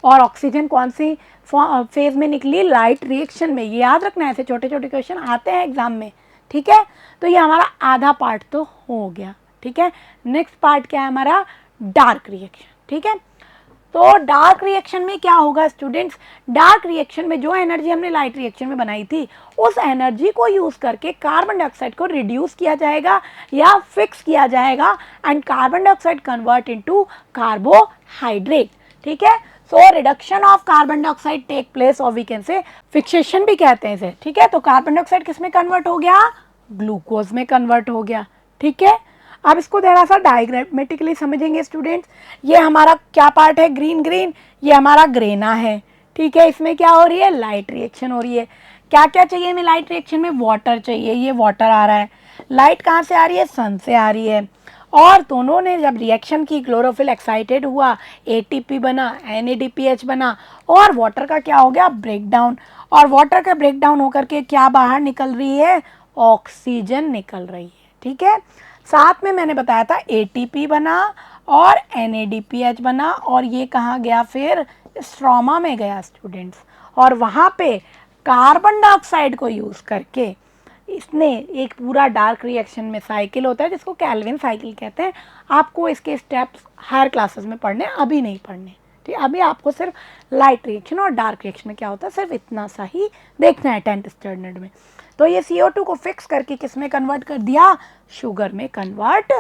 और ऑक्सीजन कौन सी फेज में निकली, लाइट रिएक्शन में। ये याद रखना है, ऐसे छोटे छोटे क्वेश्चन आते हैं एग्जाम में। ठीक है, तो ये हमारा आधा पार्ट तो हो गया। ठीक है, नेक्स्ट पार्ट क्या है हमारा, डार्क रिएक्शन। ठीक है, तो डार्क रिएक्शन में क्या होगा स्टूडेंट्स, डार्क रिएक्शन में जो एनर्जी हमने लाइट रिएक्शन में बनाई थी, उस एनर्जी को यूज करके कार्बन डाइऑक्साइड को रिड्यूस किया जाएगा या फिक्स किया जाएगा, and carbon dioxide convert into carbohydrate. ठीक है, so reduction of carbon dioxide take place, और वी कैन से फिक्सेशन भी कहते हैं इसे। ठीक है, तो कार्बन डाइऑक्साइड किस में कन्वर्ट हो गया, ग्लूकोज में कन्वर्ट हो गया। ठीक है, अब इसको थोड़ा सा डायग्रामेटिकली समझेंगे स्टूडेंट्स। ये हमारा क्या पार्ट है, ग्रीन ग्रीन, ये हमारा ग्रेना है। ठीक है, इसमें क्या हो रही है, लाइट रिएक्शन हो रही है। क्या क्या चाहिए हमें लाइट रिएक्शन में, वाटर चाहिए, ये वाटर आ रहा है। लाइट कहाँ से आ रही है, सन से आ रही है, और दोनों ने जब रिएक्शन की, क्लोरोफिल एक्साइटेड हुआ, ATP बना, NADPH बना, और वाटर का क्या हो गया, ब्रेकडाउन, और वाटर का ब्रेकडाउन होकर के क्या बाहर निकल रही है, ऑक्सीजन निकल रही है। ठीक है, साथ में मैंने बताया था ATP बना और NADPH बना, और ये कहाँ गया, फिर स्ट्रोमा में गया स्टूडेंट्स, और वहाँ पे कार्बन डाइऑक्साइड को यूज़ करके इसने एक पूरा डार्क रिएक्शन में साइकिल होता है जिसको कैल्विन साइकिल कहते हैं। आपको इसके स्टेप्स हायर क्लासेस में पढ़ने, अभी नहीं पढ़ने। ठीक, अभी आपको सिर्फ लाइट रिएक्शन और डार्क रिएक्शन में क्या होता है सिर्फ इतना सा ही देखना है 10th स्टैंडर्ड में। तो ये CO2 को फिक्स करके किस में कन्वर्ट कर दिया, शुगर में कन्वर्ट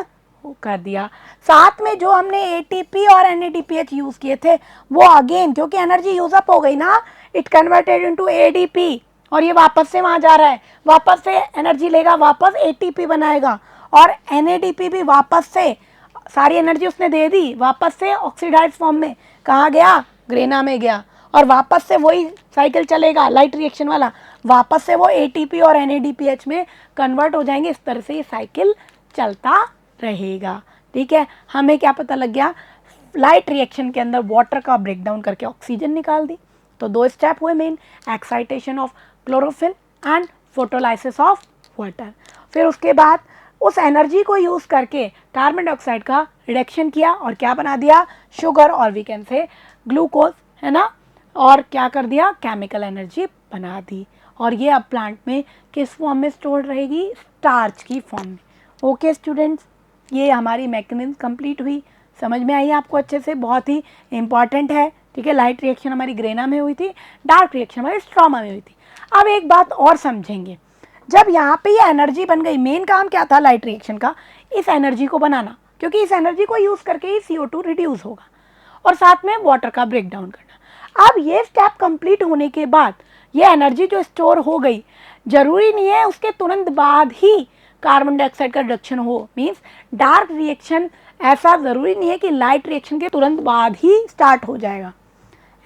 कर दिया। साथ में जो हमने ATP और NADPH यूज किए थे वो अगेन, क्योंकि एनर्जी यूज अप हो गई ना, इट कन्वर्टेड इनटू ADP, और ये वापस से वहां जा रहा है, वापस से एनर्जी लेगा, वापस ATP बनाएगा, और NADP भी वापस से सारी एनर्जी उसने दे दी, वापस से ऑक्सीडाइज फॉर्म में कहाँ गया, ग्रेना में गया, और वापस से वही साइकिल चलेगा लाइट रिएक्शन वाला, वापस से वो ATP और NADPH में कन्वर्ट हो जाएंगे। इस तरह से ये साइकिल चलता रहेगा। ठीक है, हमें क्या पता लग गया, लाइट रिएक्शन के अंदर वाटर का ब्रेकडाउन करके ऑक्सीजन निकाल दी। तो 2 स्टेप हुए main, excitation of chlorophyll and photolysis of water. फिर उसके बाद उस एनर्जी को यूज़ करके कार्बन डाइऑक्साइड का रिडक्शन किया और क्या बना दिया, शुगर और वी कैन से ग्लूकोज, है ना, और क्या कर दिया, केमिकल एनर्जी बना दी। और ये अब प्लांट में किस फॉर्म में स्टोर रहेगी, स्टार्च की फॉर्म में। ओके स्टूडेंट्स, ये हमारी मैकेनिज्म कंप्लीट हुई, समझ में आई आपको अच्छे से, बहुत ही इंपॉर्टेंट है। ठीक है, लाइट रिएक्शन हमारी ग्रेना में हुई थी, डार्क रिएक्शन हमारी स्ट्रोमा में हुई थी। अब एक बात और समझेंगे, जब यहाँ पे ये एनर्जी बन गई, मेन काम क्या था लाइट रिएक्शन का, इस एनर्जी को बनाना, क्योंकि इस एनर्जी को यूज़ करके ही CO2 रिड्यूस होगा और साथ में वाटर का ब्रेक डाउन करना। अब ये स्टेप कंप्लीट होने के बाद ये एनर्जी जो स्टोर हो गई, जरूरी नहीं है उसके तुरंत बाद ही कार्बन डाइऑक्साइड का रिडक्शन हो, मीन्स डार्क रिएक्शन ऐसा ज़रूरी नहीं है कि लाइट रिएक्शन के तुरंत बाद ही स्टार्ट हो जाएगा।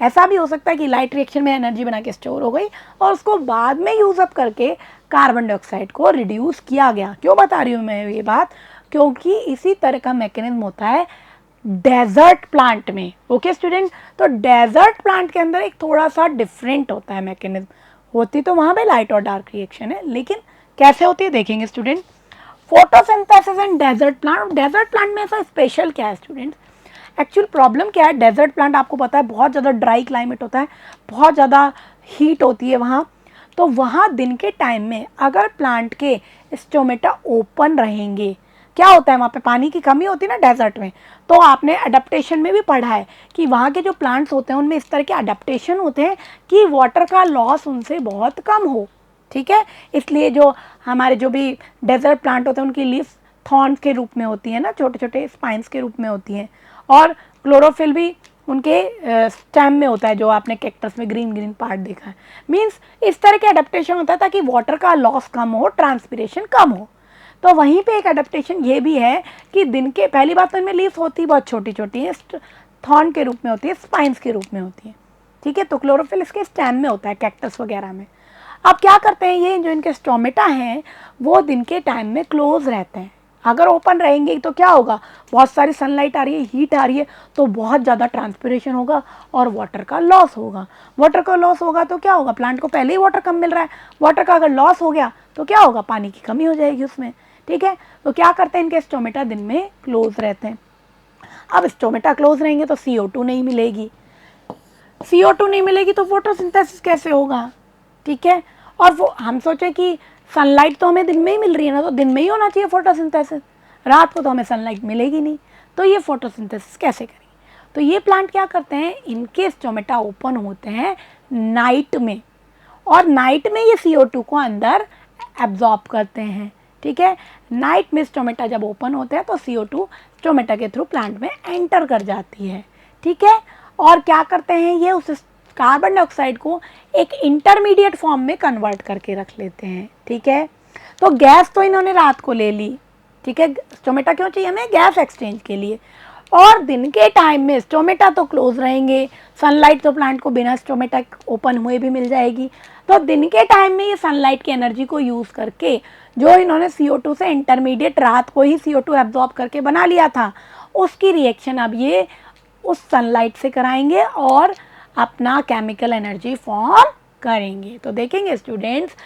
ऐसा भी हो सकता है कि लाइट रिएक्शन में एनर्जी बना के स्टोर हो गई और उसको बाद में यूज़ अप करके कार्बन डाइऑक्साइड को रिड्यूस किया गया। क्यों बता रही हूँ मैं ये बात, क्योंकि इसी तरह का मैकेनिज्म होता है डेजर्ट प्लांट में। ओके स्टूडेंट, तो डेजर्ट प्लांट के अंदर एक थोड़ा सा डिफरेंट होता है मैकेनिज्म, होती तो वहाँ पे लाइट और डार्क रिएक्शन है, लेकिन कैसे होती है देखेंगे student. Photosynthesis and desert plant, desert plant में ऐसा स्पेशल क्या है स्टूडेंट्स, एक्चुअल प्रॉब्लम क्या है, डेजर्ट प्लांट आपको पता है बहुत ज़्यादा ड्राई क्लाइमेट होता है, बहुत ज़्यादा हीट होती है वहाँ, तो वहाँ दिन के टाइम में अगर प्लांट के स्टोमेटा ओपन रहेंगे, क्या होता है वहाँ पे पानी की कमी होती है ना डेजर्ट में, तो आपने अडेप्टेशन में भी पढ़ा है कि वहाँ के जो प्लांट्स होते हैं उनमें इस तरह के अडेप्टेशन होते हैं कि वाटर का लॉस उनसे बहुत कम हो। ठीक है, इसलिए जो हमारे जो भी डेजर्ट प्लांट होते हैं उनकी लीफ थॉर्न्स के रूप में होती है ना, छोटे छोटे स्पाइंस के रूप में होती हैं, और क्लोरोफिल भी उनके स्टेम में होता है, जो आपने कैक्टस में ग्रीन ग्रीन पार्ट देखा है। मीन्स इस तरह के अडेप्टेशन होता है ताकि वाटर का लॉस कम हो, ट्रांसपिरेशन कम हो। तो वहीं पे एक अडेप्टेशन ये भी है कि दिन के, पहली बात तो इनमें लीव्स होती बहुत छोटी छोटी है, थॉर्न के रूप में होती है, स्पाइंस के रूप में होती है। ठीक है, तो क्लोरोफिल इसके स्टेम में होता है, कैक्टस वगैरह में। अब क्या करते हैं, ये जो इनके स्टोमेटा हैं वो दिन के टाइम में क्लोज रहते हैं, अगर ओपन रहेंगे तो क्या होगा, बहुत सारी सनलाइट आ रही है, हीट आ रही है, तो बहुत ज़्यादा ट्रांसपिरेशन होगा और वाटर का लॉस होगा। वाटर का लॉस होगा तो क्या होगा, प्लांट को पहले ही वाटर कम मिल रहा है, वाटर का अगर लॉस हो गया तो क्या होगा, पानी की कमी हो जाएगी उसमें। ठीक है, तो क्या करते हैं, इनके स्टोमेटा दिन में क्लोज रहते हैं। अब स्टोमेटा क्लोज रहेंगे तो CO2 नहीं मिलेगी, CO2 नहीं मिलेगी तो फोटोसिंथेसिस कैसे होगा। ठीक है, और वो हम सोचे कि सनलाइट तो हमें दिन में ही मिल रही है ना, तो दिन में ही होना चाहिए फोटोसिंथेसिस, रात को तो हमें सनलाइट मिलेगी नहीं, तो ये फोटोसिंथेसिस कैसे करेंगे। तो ये प्लांट क्या करते हैं, इनके स्टोमेटा ओपन होते हैं नाइट में, और नाइट में ये CO2 को अंदर एब्जॉर्ब करते हैं। ठीक है, नाइट में स्टोमेटा जब ओपन होते हैं तो CO2 स्टोमेटा के थ्रू प्लांट में एंटर कर जाती है। ठीक है, और क्या करते हैं, ये उस कार्बन डाइऑक्साइड को एक इंटरमीडिएट फॉर्म में कन्वर्ट करके रख लेते हैं। ठीक है, तो गैस तो इन्होंने रात को ले ली, ठीक है, स्टोमेटा क्यों चाहिए हमें, गैस एक्सचेंज के लिए, और दिन के टाइम में स्टोमेटा तो क्लोज रहेंगे, सनलाइट तो प्लांट को बिना स्टोमेटा ओपन हुए भी मिल जाएगी, तो दिन के टाइम में ये सनलाइट की एनर्जी को यूज़ करके जो इन्होंने CO2 से इंटरमीडिएट रात को ही CO2 एब्जॉर्ब करके बना लिया था, उसकी रिएक्शन अब ये उस सनलाइट से कराएंगे और अपना केमिकल एनर्जी फॉर्म करेंगे। तो देखेंगे students,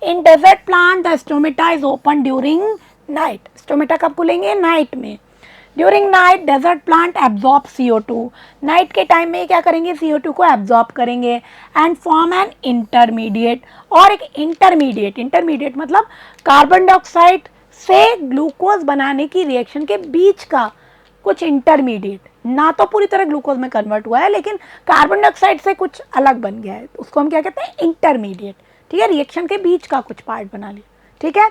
in desert plant the stomata is open during night, stomata कब खुलेंगे, नाइट में। During night desert plant absorb CO2, night के टाइम में क्या करेंगे, CO2 को एब्जॉर्ब करेंगे एंड फॉर्म एन इंटरमीडिएट, और एक इंटरमीडिएट मतलब कार्बन डाइऑक्साइड से ग्लूकोज बनाने की रिएक्शन के बीच का कुछ इंटरमीडिएट, ना तो पूरी तरह ग्लूकोज में कन्वर्ट हुआ है लेकिन कार्बन डाइऑक्साइड से कुछ अलग बन गया है, उसको हम क्या कहते हैं, इंटरमीडिएट। ठीक है, रिएक्शन के बीच का कुछ पार्ट बना लिया। ठीक है,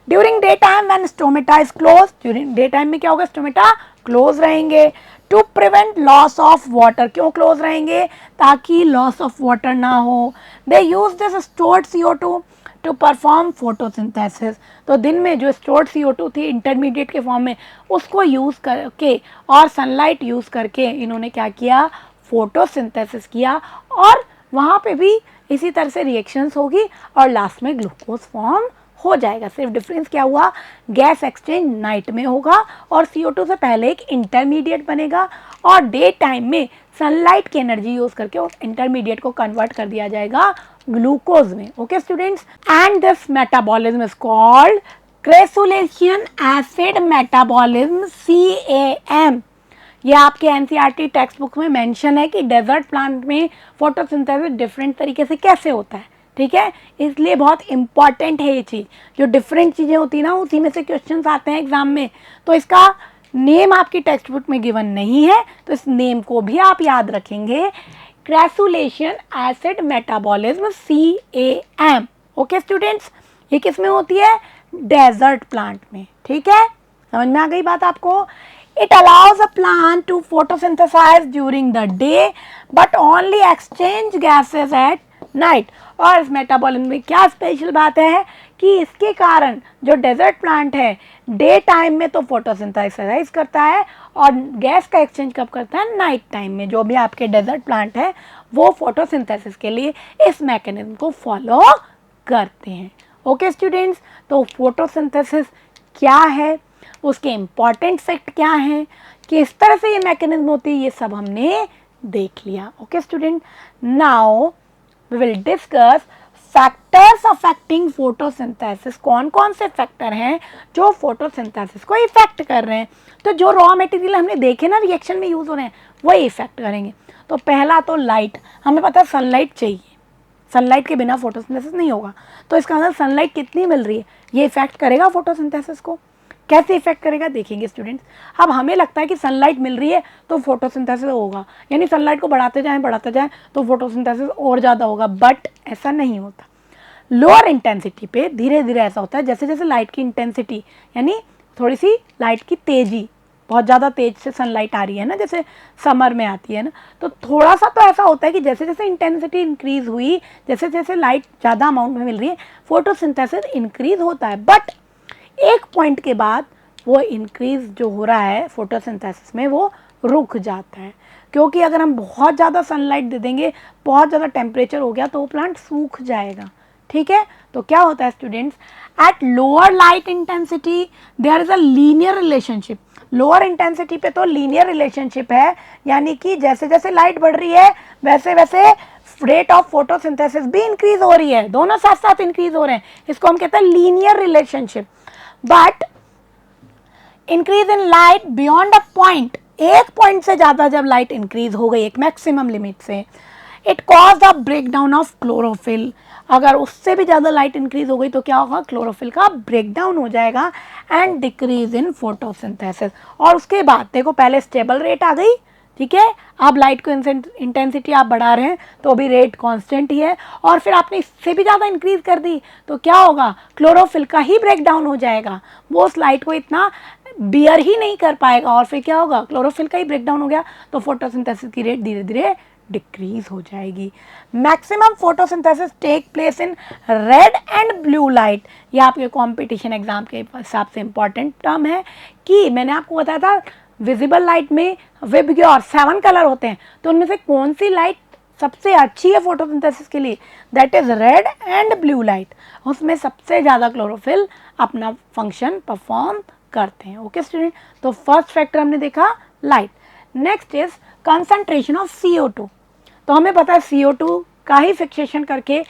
during day time when stomata is close, during day time में क्या होगा, स्टोमेटा क्लोज रहेंगे to prevent loss of water, क्यों क्लोज रहेंगे, ताकि लॉस ऑफ वाटर ना हो। They use this stored CO2 to perform photosynthesis, तो दिन में जो स्टोर्ड CO2 थी इंटरमीडिएट के फॉर्म में, उसको यूज़ करके और सनलाइट यूज़ करके इन्होंने क्या किया, फोटोसिंथेसिस किया, और वहाँ पे भी इसी तरह से रिएक्शंस होगी और लास्ट में ग्लूकोज फॉर्म हो जाएगा। सिर्फ डिफरेंस क्या हुआ, गैस एक्सचेंज नाइट में होगा और CO2 से पहले एक इंटरमीडिएट बनेगा और डे टाइम में सनलाइट की एनर्जी यूज करके उस इंटरमीडिएट को कन्वर्ट कर दिया जाएगा ग्लूकोज में। Okay students, and this metabolism is called crassulacean acid metabolism, CAM। ये आपके NCERT टेक्स्ट बुक में मेंशन है कि डेजर्ट प्लांट में फोटोसिंथेसिस डिफरेंट तरीके से कैसे होता है, ठीक है, इसलिए बहुत इंपॉर्टेंट है ये चीज़। जो डिफरेंट चीज़ें होती है ना, उसी में से क्वेश्चंस आते हैं एग्जाम में। तो इसका नेम आपकी टेक्स्ट बुक में गिवन नहीं है, तो इस नेम को भी आप याद रखेंगे, crassulacean acid metabolism, CAM। Okay students, ये किस में होती है, डेजर्ट प्लांट में, ठीक है, समझ में आ गई बात आपको। It allows a plant to photosynthesize during the day but only exchange gases at night। और इस मेटाबॉलिज्म में क्या स्पेशल बात है कि इसके कारण जो डेजर्ट प्लांट है डे टाइम में तो फोटोसिंथेसाइज करता है और गैस का एक्सचेंज कब करता है, नाइट टाइम में। जो भी आपके डेजर्ट प्लांट है वो फोटोसिंथेसिस के लिए इस मैकेनिज्म को फॉलो करते हैं। ओके स्टूडेंट्स, तो फोटोसिंथेसिस क्या है, उसके इम्पॉर्टेंट फैक्ट क्या हैं, किस तरह से ये मैकेनिज्म होती है, ये सब हमने देख लिया। Okay student, now we will discuss factors affecting photosynthesis. कौन कौन से फैक्टर हैं जो फोटोसिंथेसिस को इफेक्ट कर रहे हैं। तो जो रॉ मटेरियल हमने देखे ना रिएक्शन में यूज हो रहे हैं वही इफेक्ट करेंगे। तो पहला तो लाइट, हमें पता है सनलाइट चाहिए, सनलाइट के बिना फोटोसिंथेसिस नहीं होगा। तो इसका मतलब सनलाइट कितनी मिल रही है ये इफेक्ट करेगा फोटोसिंथेसिस को। कैसे इफेक्ट करेगा देखेंगे स्टूडेंट्स। अब हमें लगता है कि सनलाइट मिल रही है तो फोटोसिंथेसिस होगा, यानी सनलाइट को बढ़ाते जाएं तो फोटोसिंथेसिस और ज़्यादा होगा, बट ऐसा नहीं होता। लोअर इंटेंसिटी पे धीरे धीरे ऐसा होता है, जैसे जैसे लाइट की इंटेंसिटी यानी थोड़ी सी लाइट की तेज़ी, बहुत ज़्यादा तेज से सनलाइट आ रही है ना, जैसे समर में आती है ना, तो थोड़ा सा तो ऐसा होता है कि जैसे जैसे इंटेंसिटी इंक्रीज हुई, जैसे जैसे लाइट ज़्यादा अमाउंट में मिल रही है, फोटोसिंथेसिस इंक्रीज होता है। बट एक पॉइंट के बाद वो इंक्रीज जो हो रहा है फोटोसिंथेसिस में वो रुक जाता है, क्योंकि अगर हम बहुत ज़्यादा सनलाइट दे देंगे, बहुत ज़्यादा टेम्परेचर हो गया तो वो प्लांट सूख जाएगा, ठीक है। तो क्या होता है students, at lower light intensity there is a linear relationship. Lower intensity पे तो लीनियर रिलेशनशिप है, यानी कि जैसे जैसे लाइट बढ़ रही है वैसे वैसे रेट ऑफ फोटोसिंथेसिस भी इंक्रीज हो रही है, दोनों साथ साथ इंक्रीज हो रहे हैं। इसको हम कहते हैं linear relationship. But increase in light beyond a point, एक पॉइंट से ज़्यादा जब लाइट इंक्रीज हो गई एक मैक्सिमम लिमिट से, it cause the break down of chlorophyll. अगर उससे भी ज़्यादा लाइट इंक्रीज हो गई तो क्या होगा, क्लोरोफिल का ब्रेक डाउन हो जाएगा एंड डिक्रीज इन फोटोसिंथेसिस। और उसके बाद देखो पहले स्टेबल रेट आ गई, ठीक है, अब लाइट को इंटेंसिटी आप बढ़ा रहे हैं तो अभी रेट कांस्टेंट ही है, और फिर आपने इससे भी ज़्यादा इंक्रीज कर दी तो क्या होगा, क्लोरोफिल का ही ब्रेक डाउन हो जाएगा, वो उस लाइट को इतना बियर ही नहीं कर पाएगा, और फिर क्या होगा, क्लोरोफिल का ही ब्रेक डाउन हो गया तो फोटोसिंथेसिस की रेट धीरे धीरे डिक्रीज हो जाएगी। Maximum photosynthesis take place in red and blue light. ये आपके कॉम्पिटिशन एग्जाम के हिसाब से इंपॉर्टेंट टर्म है कि मैंने आपको बताया था विजिबल लाइट में विबग्योर 7 कलर होते हैं, तो उनमें से कौन सी लाइट सबसे अच्छी है फोटोसिंथेसिस के लिए, that is red and blue light. उसमें सबसे ज़्यादा क्लोरोफिल अपना फंक्शन परफॉर्म करते हैं। ओके स्टूडेंट, तो फर्स्ट फैक्टर हमने देखा light. Next is concentration of CO2। तो हमें पता है CO2 का ही फिक्सेशन करके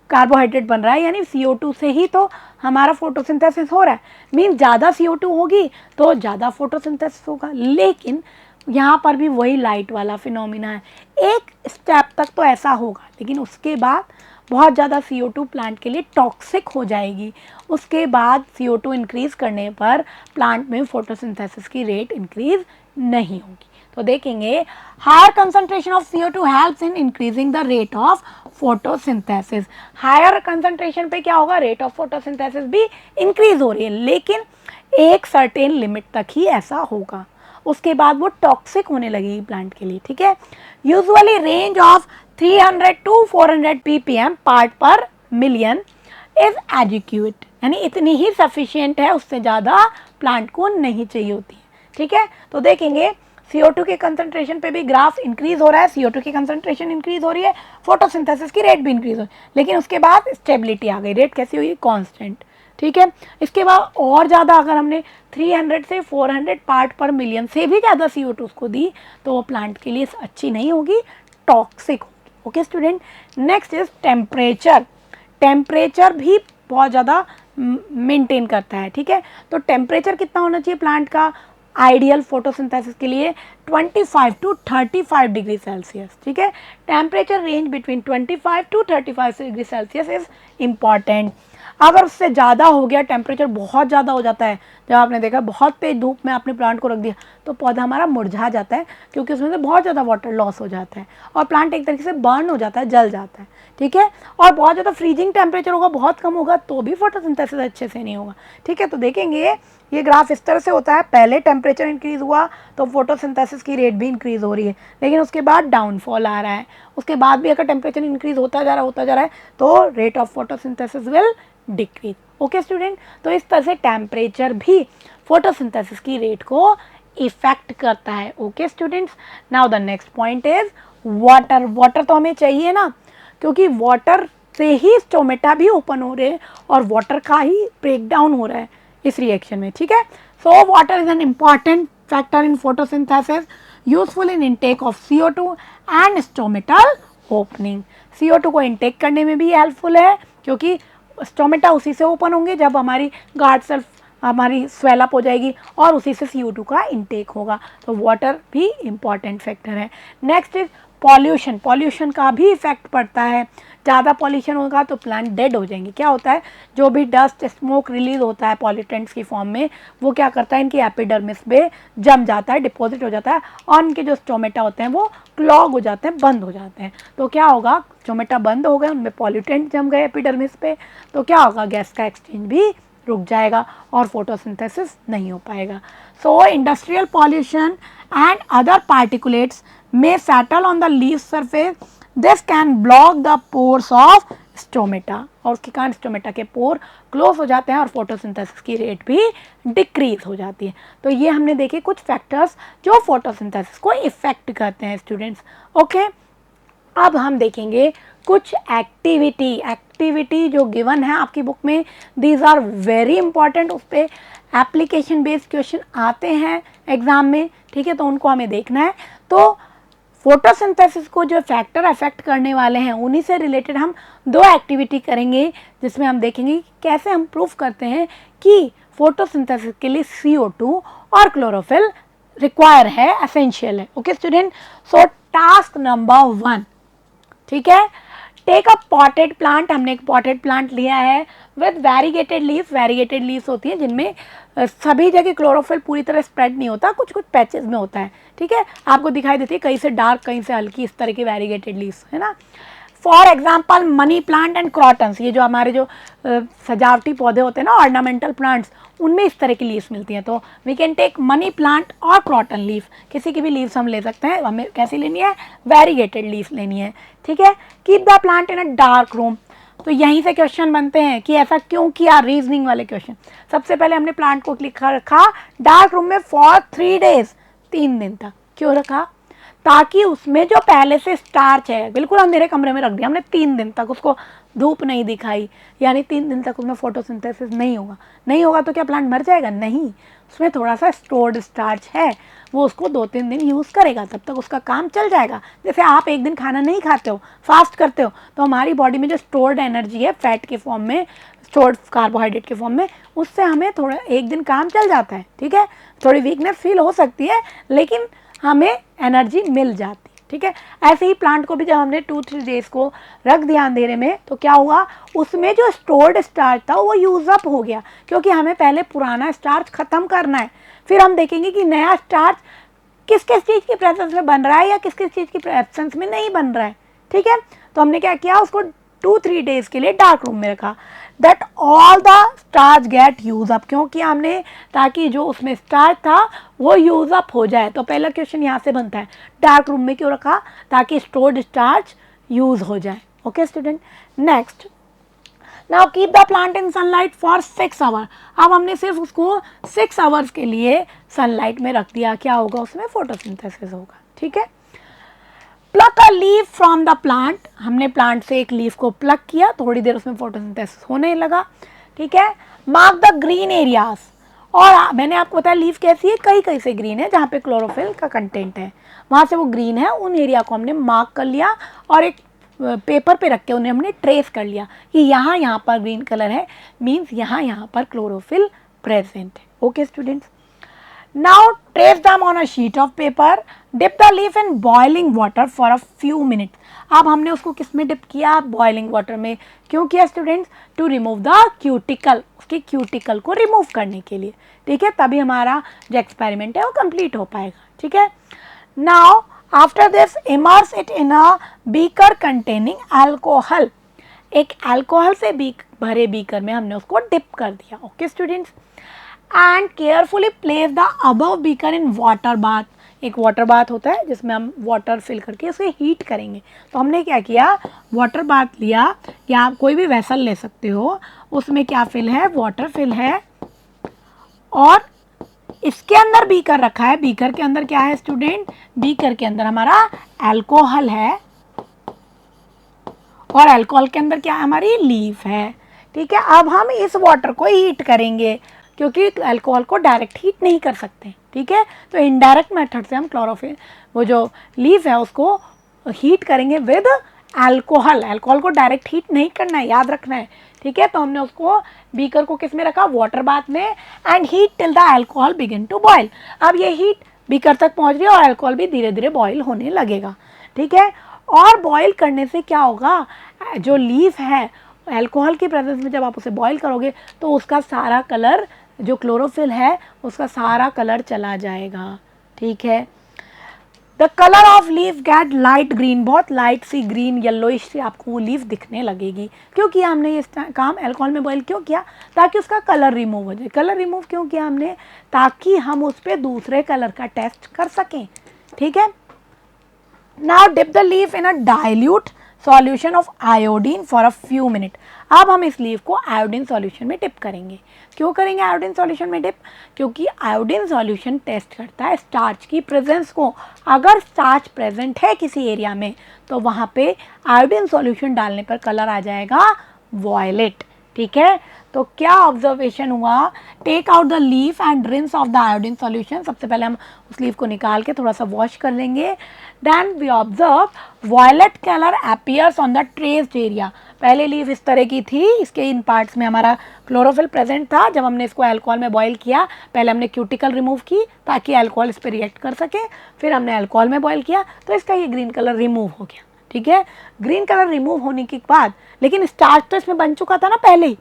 कार्बोहाइड्रेट बन रहा है, यानी CO2 से ही तो हमारा फोटोसिंथेसिस हो रहा है। मीन ज़्यादा CO2 होगी तो ज़्यादा फोटोसिंथेसिस होगा, लेकिन यहाँ पर भी वही लाइट वाला फिनोमिना है। एक स्टेप तक तो ऐसा होगा, लेकिन उसके बाद बहुत ज़्यादा CO2 प्लांट के लिए टॉक्सिक हो जाएगी। उसके बाद CO2 इंक्रीज़ करने पर प्लांट में फोटोसिंथेसिस की रेट इंक्रीज़ नहीं होगी। तो देखेंगे higher concentration of CO2 helps in increasing the rate of photosynthesis. Higher concentration पे क्या होगा, रेट ऑफ फोटोसिंथेसिस भी इंक्रीज हो रही है, लेकिन एक सर्टेन लिमिट तक ही ऐसा होगा, उसके बाद वो टॉक्सिक होने लगेगी प्लांट के लिए, ठीक है। Usually range of 300 to 400 ppm part per million is adequate, यानी इतनी ही सफिशिएंट है, उससे ज़्यादा प्लांट को नहीं चाहिए होती है, ठीक है। तो देखेंगे CO2 के कंसंट्रेशन पे भी ग्राफ इंक्रीज हो रहा है, CO2 की कंसंट्रेशन इंक्रीज हो रही है, फोटोसिंथेसिस की रेट भी इंक्रीज हो रही है, लेकिन उसके बाद स्टेबिलिटी आ गई, रेट कैसी हुई, कांस्टेंट। ठीक है, इसके बाद और ज़्यादा अगर हमने 300 से 400 पार्ट पर मिलियन से भी ज़्यादा CO2 उसको दी तो वो प्लांट के लिए अच्छी नहीं होगी, टॉक्सिक होगी। Okay student, next is temperature. Temperature भी बहुत ज़्यादा मेंटेन करता है। ठीक है, तो टेम्परेचर कितना होना चाहिए प्लांट का आइडियल फोटोसिंथेसिस के लिए, 25 टू 35 डिग्री सेल्सियस। ठीक है, temperature range between 25 to 35 degree Celsius is important. अगर उससे ज़्यादा हो गया, टेम्परेचर बहुत ज़्यादा हो जाता है, जब आपने देखा बहुत तेज धूप में आपने प्लांट को रख दिया तो पौधा हमारा मुरझा जाता है, क्योंकि उसमें से बहुत ज़्यादा वाटर लॉस हो जाता है और प्लांट एक तरीके से बर्न हो जाता है, जल जाता है। ठीक है, और बहुत ज़्यादा फ्रीजिंग टेम्परेचर होगा, बहुत कम होगा तो भी फोटोसिंथेसिस अच्छे से नहीं होगा। ठीक है, तो देखेंगे ये ग्राफ इस तरह से होता है, पहले टेम्परेचर इंक्रीज़ हुआ तो फोटोसिंथेसिस की रेट भी इंक्रीज़ हो रही है, लेकिन उसके बाद डाउनफॉल आ रहा है, उसके बाद भी अगर टेम्परेचर इंक्रीज़ होता जा रहा है तो rate of photosynthesis will decrease. Okay student, तो इस तरह से टेम्परेचर भी फोटोसिंथेसिस की रेट को इफेक्ट करता है। Okay students, now the next point is water. Water तो हमें चाहिए ना, क्योंकि वाटर से ही स्टोमेटा भी ओपन हो रहे हैं और वाटर का ही ब्रेक डाउन हो रहा है इस रिएक्शन में। ठीक है, so water is an important factor in photosynthesis, useful in intake of CO2 and stomatal opening. CO2 को इनटेक करने में भी हेल्पफुल है, क्योंकि स्टोमेटा उसी से ओपन होंगे जब हमारी गार्ड सेल्फ हमारी स्वेल अप हो जाएगी और उसी से CO2 का इनटेक होगा, तो वाटर भी इम्पॉर्टेंट फैक्टर है। Next is pollution. पॉल्यूशन का भी इफेक्ट पड़ता है, ज़्यादा पॉल्यूशन होगा तो प्लांट डेड हो जाएंगे। क्या होता है, जो भी डस्ट स्मोक रिलीज होता है पॉल्यूटेंट्स की फॉर्म में, वो क्या करता है, इनकी एपिडर्मिस पे जम जाता है, डिपॉजिट हो जाता है और इनके जो स्टोमेटा होते हैं वो क्लॉग हो जाते हैं, बंद हो जाते हैं। तो क्या होगा, स्टोमेटा बंद हो गए, उनमें पॉल्यूटेंट जम गए एपिडर्मिस पे, तो क्या होगा, गैस का एक्सचेंज भी रुक जाएगा और फोटोसिंथेसिस नहीं हो पाएगा। सो industrial pollution and other particulates may settle on the leaf surface. This can block the pores of stomata, और उसके कारण स्टोमेटा के पोर क्लोज हो जाते हैं और फोटोसिंथेसिस की रेट भी डिक्रीज हो जाती है। तो ये हमने देखे कुछ फैक्टर्स जो फोटोसिंथेसिस को इफेक्ट करते हैं स्टूडेंट्स। ओके, अब हम देखेंगे कुछ एक्टिविटी जो गिवन है आपकी बुक में, दीज आर वेरी इंपॉर्टेंट, उस पर एप्लीकेशन बेस्ड क्वेश्चन आते हैं एग्जाम में। ठीक है, तो उनको हमें देखना है। तो फोटोसिंथेसिस को जो फैक्टर अफेक्ट करने वाले हैं उन्हीं से रिलेटेड हम दो एक्टिविटी करेंगे, जिसमें हम देखेंगे कैसे हम प्रूफ करते हैं कि फोटोसिंथेसिस के लिए CO2 और क्लोरोफिल रिक्वायर है, एसेंशियल है। ओके स्टूडेंट, सो टास्क नंबर 1, ठीक है, टेक अ पॉटेड प्लांट। हमने एक पॉटेड प्लांट लिया है with variegated leaves. Variegated leaves होती हैं जिनमें सभी जगह क्लोरोफिल पूरी तरह स्प्रेड नहीं होता, कुछ कुछ पैचेस में होता है। ठीक है, आपको दिखाई देती है कहीं से डार्क कहीं से हल्की, इस तरह की वेरीगेटेड लीव्स है ना। For example money plant and crotons, ये जो हमारे जो सजावटी पौधे होते हैं ना, ऑर्नामेंटल प्लांट्स, उनमें इस तरह की लीव्स मिलती हैं। तो we can take money plant और क्रॉटन लीफ, किसी की भी लीव्स हम ले सकते हैं। हमें कैसी लेनी है, वेरीगेटेड लीफ लेनी है। ठीक है, keep the plant in a dark room. तो यहीं से क्वेश्चन बनते हैं कि ऐसा क्यों किया, रीजनिंग वाले क्वेश्चन। सबसे पहले हमने प्लांट को लिखा रखा डार्क रूम में फॉर 3 डेज, 3 दिन तक। क्यों रखा, ताकि उसमें जो पहले से स्टार्च है बिल्कुल अंधेरे कमरे में रख दिया हमने 3 दिन तक, उसको धूप नहीं दिखाई, यानी 3 दिन तक उसमें फोटोसिंथेसिस नहीं होगा। नहीं होगा तो क्या प्लांट मर जाएगा, नहीं, उसमें थोड़ा सा स्टोर्ड स्टार्च है, वो उसको 2-3 दिन यूज़ करेगा, तब तक उसका काम चल जाएगा। जैसे आप एक दिन खाना नहीं खाते हो, फास्ट करते हो, तो हमारी बॉडी में जो स्टोर्ड एनर्जी है फैट के फॉर्म में, स्टोर्ड कार्बोहाइड्रेट के फॉर्म में, उससे हमें थोड़ा एक दिन काम चल जाता है। ठीक है, थोड़ी वीकनेस फील हो सकती है लेकिन हमें एनर्जी मिल जाती है। ठीक है, ऐसे ही प्लांट को भी जब हमने 2-3 डेज को रख दिया अंधेरे में, तो क्या हुआ, उसमें जो स्टोर्ड स्टार्च था वो यूज अप हो गया, क्योंकि हमें पहले पुराना स्टार्च खत्म करना है, फिर हम देखेंगे कि नया स्टार्च किस किस चीज़ की प्रेजेंस में बन रहा है या किस किस चीज़ की प्रेजेंस में नहीं बन रहा है। ठीक है, तो हमने क्या किया, उसको 2-3 डेज के लिए डार्क रूम में रखा, that all the starch get use up. क्यों किया हमने, ताकि जो उसमें स्टार्च था वो यूज अप हो जाए। तो पहला क्वेश्चन यहाँ से बनता है, डार्क रूम में क्यों रखा, ताकि स्टोर्ड स्टार्च यूज हो जाए। Okay student, next now keep the plant in sunlight for 6 hour. अब हमने सिर्फ उसको 6 आवर्स के लिए सनलाइट में रख दिया, क्या होगा उसमें, फोटोसिंथेसिस होगा। ठीक है, pluck a leaf from the plant, हमने प्लांट से एक लीफ को प्लक किया, थोड़ी देर उसमें फोटोसिंथेसिस होने लगा। ठीक है, मार्क द ग्रीन एरियाज, और मैंने आपको बताया लीफ कैसी है, कई कई से ग्रीन है, जहाँ पे क्लोरोफिल का कंटेंट है वहाँ से वो ग्रीन है, उन एरिया को हमने मार्क कर लिया और एक पेपर पे रख के उन्हें हमने ट्रेस कर लिया कि यहाँ पर ग्रीन कलर है, मीन्स यहाँ पर क्लोरोफिल प्रेजेंट है। Okay students, now trace them on a sheet of paper, dip the leaf in boiling water for a few minutes। अब हमने उसको किस में डिप किया, बॉइलिंग वाटर में। क्यों किया students, to remove the cuticle, उसके क्यूटिकल को रिमूव करने के लिए। ठीक है, तभी हमारा जो एक्सपेरिमेंट है वो कंप्लीट हो पाएगा। ठीक है, now after this immerse it in a beaker containing alcohol, एक अल्कोहल से भरे बीकर में हमने उसको डिप कर दिया। Okay students, and carefully place the above beaker in water bath, एक वाटर बाथ होता है जिसमें हम वाटर फिल करके उसे हीट करेंगे। तो हमने क्या किया, वाटर बाथ लिया, या आप कोई भी वेसल ले सकते हो, उसमें क्या फिल है, वाटर फिल है, और इसके अंदर बीकर रखा है। बीकर के अंदर क्या है स्टूडेंट, बीकर के अंदर हमारा अल्कोहल है, और अल्कोहल के अंदर क्या है, हमारी लीफ है। ठीक है, अब हम इस वाटर को हीट करेंगे, क्योंकि अल्कोहल को डायरेक्ट हीट नहीं कर सकते। ठीक है, तो इनडायरेक्ट मेथड से हम क्लोरोफिल, वो जो लीफ है उसको हीट करेंगे विद अल्कोहल। अल्कोहल को डायरेक्ट हीट नहीं करना है, याद रखना है। ठीक है, तो हमने उसको बीकर को किस में रखा, वाटर बाथ में, and heat till the alcohol begin to boil. अब ये हीट बीकर तक पहुंच रही है और अल्कोहल भी धीरे धीरे बॉयल होने लगेगा। ठीक है, और बॉयल करने से क्या होगा, जो लीफ है अल्कोहल की प्रेजेंस में जब आप उसे बॉयल करोगे तो उसका सारा कलर, जो क्लोरोफिल है उसका सारा कलर चला जाएगा। ठीक है, the colour of leaf get light green, बहुत लाइट सी ग्रीन येलोइश सी आपको वो लीफ दिखने लगेगी। क्योंकि हमने ये काम अल्कोहल में बॉयल क्यों किया, ताकि उसका कलर रिमूव हो जाए। कलर रिमूव क्यों किया हमने, ताकि हम उस पर दूसरे कलर का टेस्ट कर सकें। ठीक है, now dip the leaf in a dilute solution of iodine for a few minute. अब हम इस लीफ को आयोडीन सॉल्यूशन में डिप करेंगे। क्यों करेंगे आयोडीन सॉल्यूशन में डिप, क्योंकि आयोडीन सॉल्यूशन टेस्ट करता है स्टार्च की प्रेजेंस को। अगर स्टार्च प्रेजेंट है किसी एरिया में तो वहाँ पे आयोडीन सॉल्यूशन डालने पर कलर आ जाएगा वॉयलेट। ठीक है, तो क्या ऑब्जर्वेशन हुआ, take out the leaf and rinse off the iodine solution. सबसे पहले हम उस लीफ को निकाल के थोड़ा सा वॉश कर लेंगे। Then we observe violet colour appears on the traced area. पहले लीफ इस तरह की थी, इसके इन पार्ट्स में हमारा क्लोरोफिल प्रेजेंट था। जब हमने इसको अल्कोहल में बॉयल किया, पहले हमने क्यूटिकल रिमूव की ताकि अल्कोहल इस पर रिएक्ट कर सके, फिर हमने अल्कोहल में बॉयल किया तो इसका ये ग्रीन कलर रिमूव हो गया। ठीक है, ग्रीन कलर रिमूव होने के बाद, लेकिन स्टार्च तो इसमें बन चुका था ना पहले ही,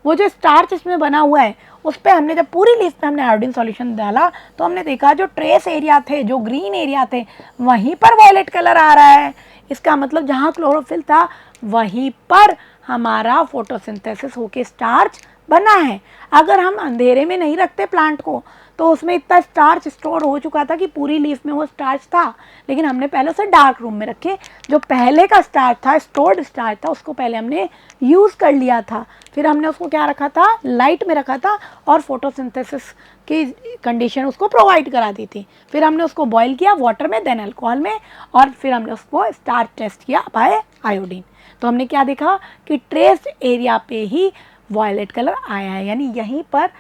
वो जो स्टार्च इसमें बना हुआ है उस पर हमने जब पूरी लीफ पे हमने आयोडीन सॉल्यूशन डाला तो हमने देखा जो ट्रेस एरिया थे, जो ग्रीन एरिया थे, वहीं पर वॉयलेट कलर आ रहा है। इसका मतलब जहाँ क्लोरोफिल था वहीं पर हमारा फोटोसिंथेसिस होके स्टार्च बना है। अगर हम अंधेरे में नहीं रखते प्लांट को तो उसमें इतना स्टार्च स्टोर हो चुका था कि पूरी लीफ में वो स्टार्च था, लेकिन हमने पहले उसे डार्क रूम में रखे। जो पहले का स्टार्च था, स्टोर्ड स्टार्च था, उसको पहले हमने यूज़ कर लिया था। फिर हमने उसको क्या रखा था, लाइट में रखा था और फोटोसिंथेसिस की कंडीशन उसको प्रोवाइड करा दी थी। फिर हमने उसको बॉयल किया वाटर में, देन अल्कोहल में, और फिर हमने उसको स्टार्च टेस्ट किया बाय आयोडीन। तो हमने क्या देखा कि ट्रेस एरिया पे ही वॉयलेट कलर आया है, यानी यहीं पर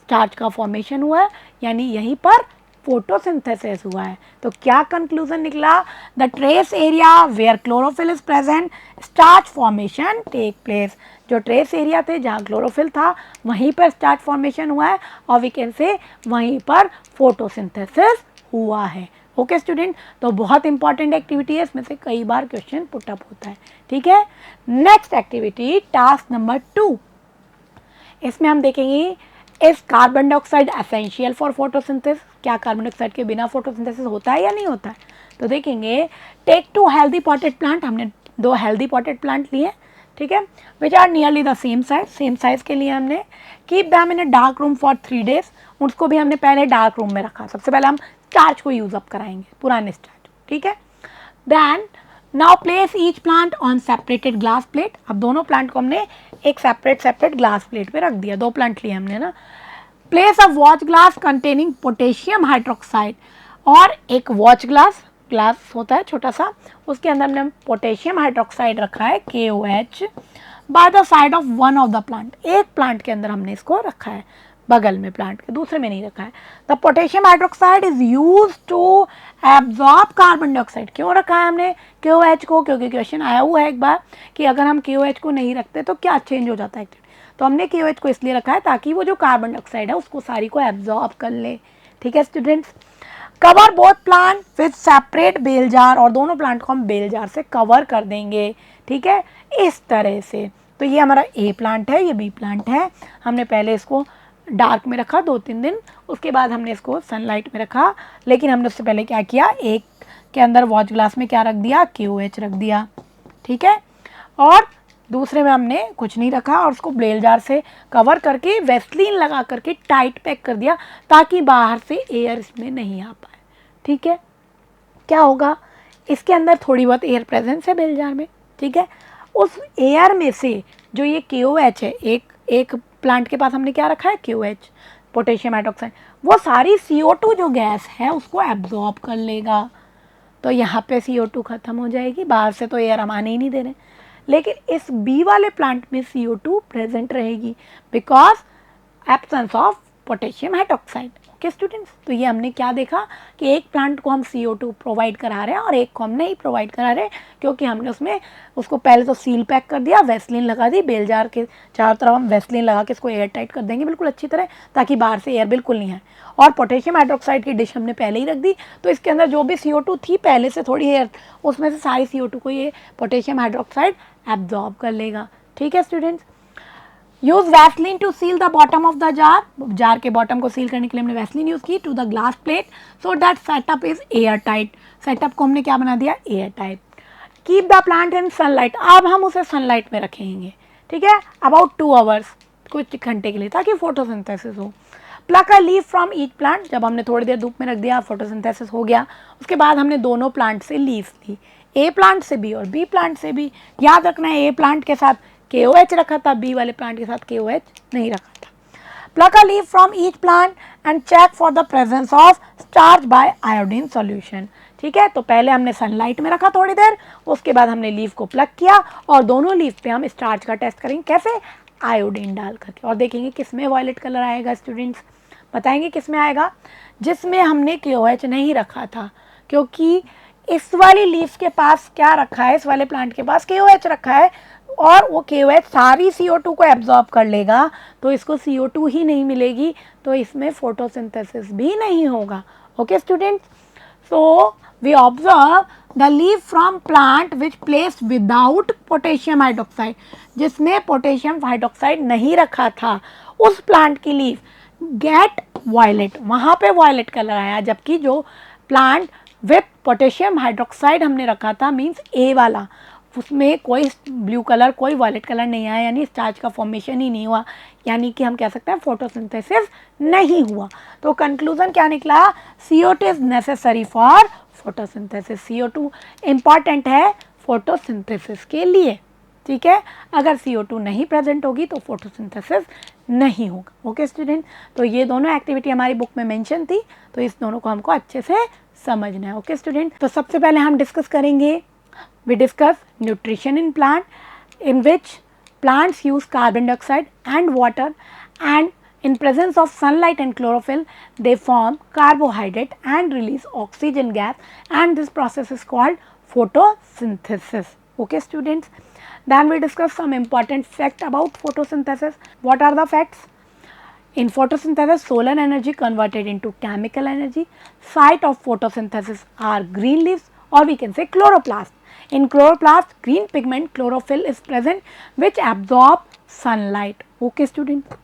स्टार्च का फॉर्मेशन हुआ है, यानी यहीं पर फोटोसिंथेसिस हुआ है। तो क्या कंक्लूजन निकला, the trace area where chlorophyll is present starch formation take place. जो ट्रेस एरिया थे जहाँ क्लोरोफिल था वहीं पर स्टार्च फॉर्मेशन हुआ है, और वी कैन से वहीं पर फोटोसिंथेसिस हुआ है। ओके स्टूडेंट, तो बहुत इंपॉर्टेंट एक्टिविटी है, इसमें से कई बार क्वेश्चन पुटअप होता है। ठीक है, नेक्स्ट एक्टिविटी टास्क नंबर 2, इसमें हम देखेंगे is carbon dioxide essential for photosynthesis. क्या कार्बन डाइऑक्साइड के बिना फोटोसिंथेसिस होता है या नहीं होता है। तो देखेंगे, टेक 2 हेल्दी पॉटेड प्लांट, हमने 2 हेल्दी पॉटेड प्लांट लिए। ठीक है, which are nearly the same size के लिए हमने keep them in a dark room for 3 days। उसको भी हमने पहले डार्क रूम में रखा। सबसे पहले हम स्टार्च को यूज अप कराएंगे, पुराने स्टार्च। ठीक है, then now place each plant on separated glass plate. अब दोनों प्लांट को हमने एक सेपरेट ग्लास प्लेट पे रख दिया, 2 प्लांट लिए हमने ना। Place a watch glass containing potassium hydroxide, और एक वॉच ग्लास होता है छोटा सा, उसके अंदर हमने पोटेशियम हाइड्रोक्साइड रखा है KOH by the side of one of the plant. एक प्लांट के अंदर हमने इसको रखा है, बगल में प्लांट के, दूसरे में नहीं रखा है। The potassium hydroxide is use to absorb carbon dioxide. क्यों रखा है हमने KOH को? क्योंकि क्वेश्चन आया हुआ है एक बार कि अगर हम KOH को नहीं रखते तो क्या चेंज हो जाता है। तो हमने KOH को इसलिए रखा है ताकि वो जो कार्बन डाइऑक्साइड है उसको सारी को एब्जॉर्ब कर ले। ठीक है students. Cover both plant with separate bail jar, और दोनों प्लांट को हम बेल जार से कवर कर देंगे। ठीक है, इस तरह से। तो ये हमारा A प्लांट है, ये B प्लांट है। हमने पहले इसको डार्क में रखा 2-3 दिन, उसके बाद हमने इसको सनलाइट में रखा, लेकिन हमने उससे पहले क्या किया, एक के अंदर वॉच ग्लास में क्या रख दिया, KOH रख दिया। ठीक है, और दूसरे में हमने कुछ नहीं रखा और उसको बेल जार से कवर करके वेस्लीन लगा करके टाइट पैक कर दिया ताकि बाहर से एयर इसमें नहीं आ पाए। ठीक है, क्या होगा, इसके अंदर थोड़ी बहुत एयर प्रेजेंस है बेल जार में। ठीक है, उस एयर में से जो ये KOH है, एक प्लांट के पास हमने क्या रखा है, KOH पोटेशियम हाइड्रोक्साइड, वो सारी CO2 जो गैस है उसको एब्जॉर्ब कर लेगा। तो यहाँ पे CO2 ख़त्म हो जाएगी, बाहर से तो एयर हम आने ही नहीं दे रहे। लेकिन इस B वाले प्लांट में CO2 प्रेजेंट रहेगी because absence of potassium hydroxide. Okay students, तो ये हमने क्या देखा कि एक प्लांट को हम CO2 प्रोवाइड करा रहे हैं और एक को हम नहीं प्रोवाइड करा रहे, क्योंकि हमने उसमें उसको पहले तो सील पैक कर दिया, वेस्लिन लगा दी, बेल जार के चारों तरफ हम वेस्लिन लगा के इसको एयर टाइट कर देंगे बिल्कुल अच्छी तरह, ताकि बाहर से एयर बिल्कुल नहीं आए। और पोटेशियम हाइड्रोक्साइड की डिश हमने पहले ही रख दी, तो इसके अंदर जो भी CO2 थी पहले से थोड़ी एयर, उसमें से सारी CO2 को ये पोटेशियम हाइड्रोक्साइड एब्जॉर्ब कर लेगा। ठीक है students. Use Vaseline to seal the bottom of the jar, jar के बॉटम को सील करने के लिए हमने वैसलीन यूज की to the glass plate so that setup is air tight. Setup को हमने क्या बना दिया, air tight. Keep the plant in sunlight, अब हम उसे सनलाइट में रखेंगे। ठीक है, अबाउट 2 आवर्स, कुछ घंटे के लिए, ताकि फोटोसिंथेसिस हो। Pluck a leaf from each plant, जब हमने थोड़ी देर धूप में रख दिया, फोटोसिंथेसिस हो गया, उसके बाद हमने दोनों प्लांट से लीफ ली, A प्लांट से भी और B प्लांट से भी। याद रखना है A प्लांट के साथ KOH रखा था, B वाले प्लांट के साथ KOH नहीं रखा था। Pluck a leaf from each plant and check for the presence of starch by iodine solution. ठीक है, तो पहले हमने सनलाइट में रखा थोड़ी देर, उसके बाद हमने लीफ को प्लक किया और दोनों लीफ पे हम स्टार्च का टेस्ट करेंगे। कैसे, आयोडीन डाल करके, और देखेंगे किस में वायलेट कलर आएगा। स्टूडेंट्स बताएंगे किस में आएगा, जिसमें हमने KOH नहीं रखा था, क्योंकि इस वाली लीफ के पास क्या रखा है, इस वाले प्लांट के पास KOH रखा है और वो KOH सारी CO2 को एब्जॉर्ब कर लेगा, तो इसको CO2 ही नहीं मिलेगी, तो इसमें फोटोसिंथेसिस भी नहीं होगा। Okay students, so we observe the leaf from plant which place without potassium hydroxide, जिसने पोटेशियम हाइड्रोक्साइड नहीं रखा था, उस प्लांट की लीफ गेट वायलेट, वहाँ पे वायलेट कलर आया, जबकि जो प्लांट विथ पोटेशियम हाइड्रोक्साइड हमने रखा था, मीन्स A वाला, उसमें कोई ब्लू कलर, कोई वायलेट कलर नहीं आया, यानी स्टार्च का फॉर्मेशन ही नहीं हुआ, यानी कि हम कह सकते हैं फोटोसिंथेसिस नहीं हुआ। तो कंक्लूजन क्या निकला, CO2 is necessary for photosynthesis. CO2 important है फोटोसिंथेसिस के लिए। ठीक है, अगर CO2 नहीं प्रेजेंट होगी तो फोटोसिंथेसिस नहीं होगा। ओके स्टूडेंट, तो ये दोनों एक्टिविटी हमारी बुक में मेंशन थी, तो इस दोनों को हमको अच्छे से समझना है। ओके स्टूडेंट, तो सबसे पहले हम डिस्कस करेंगे, we discuss nutrition in plant in which plants use carbon dioxide and water, and in presence of sunlight and chlorophyll they form carbohydrate and release oxygen gas, and this process is called photosynthesis. Okay students, then we discuss some important fact about photosynthesis. What are the facts? In photosynthesis, solar energy converted into chemical energy. Site of photosynthesis are green leaves, or we can say chloroplast. In chloroplast, green pigment chlorophyll is present which absorb sunlight. Okay students.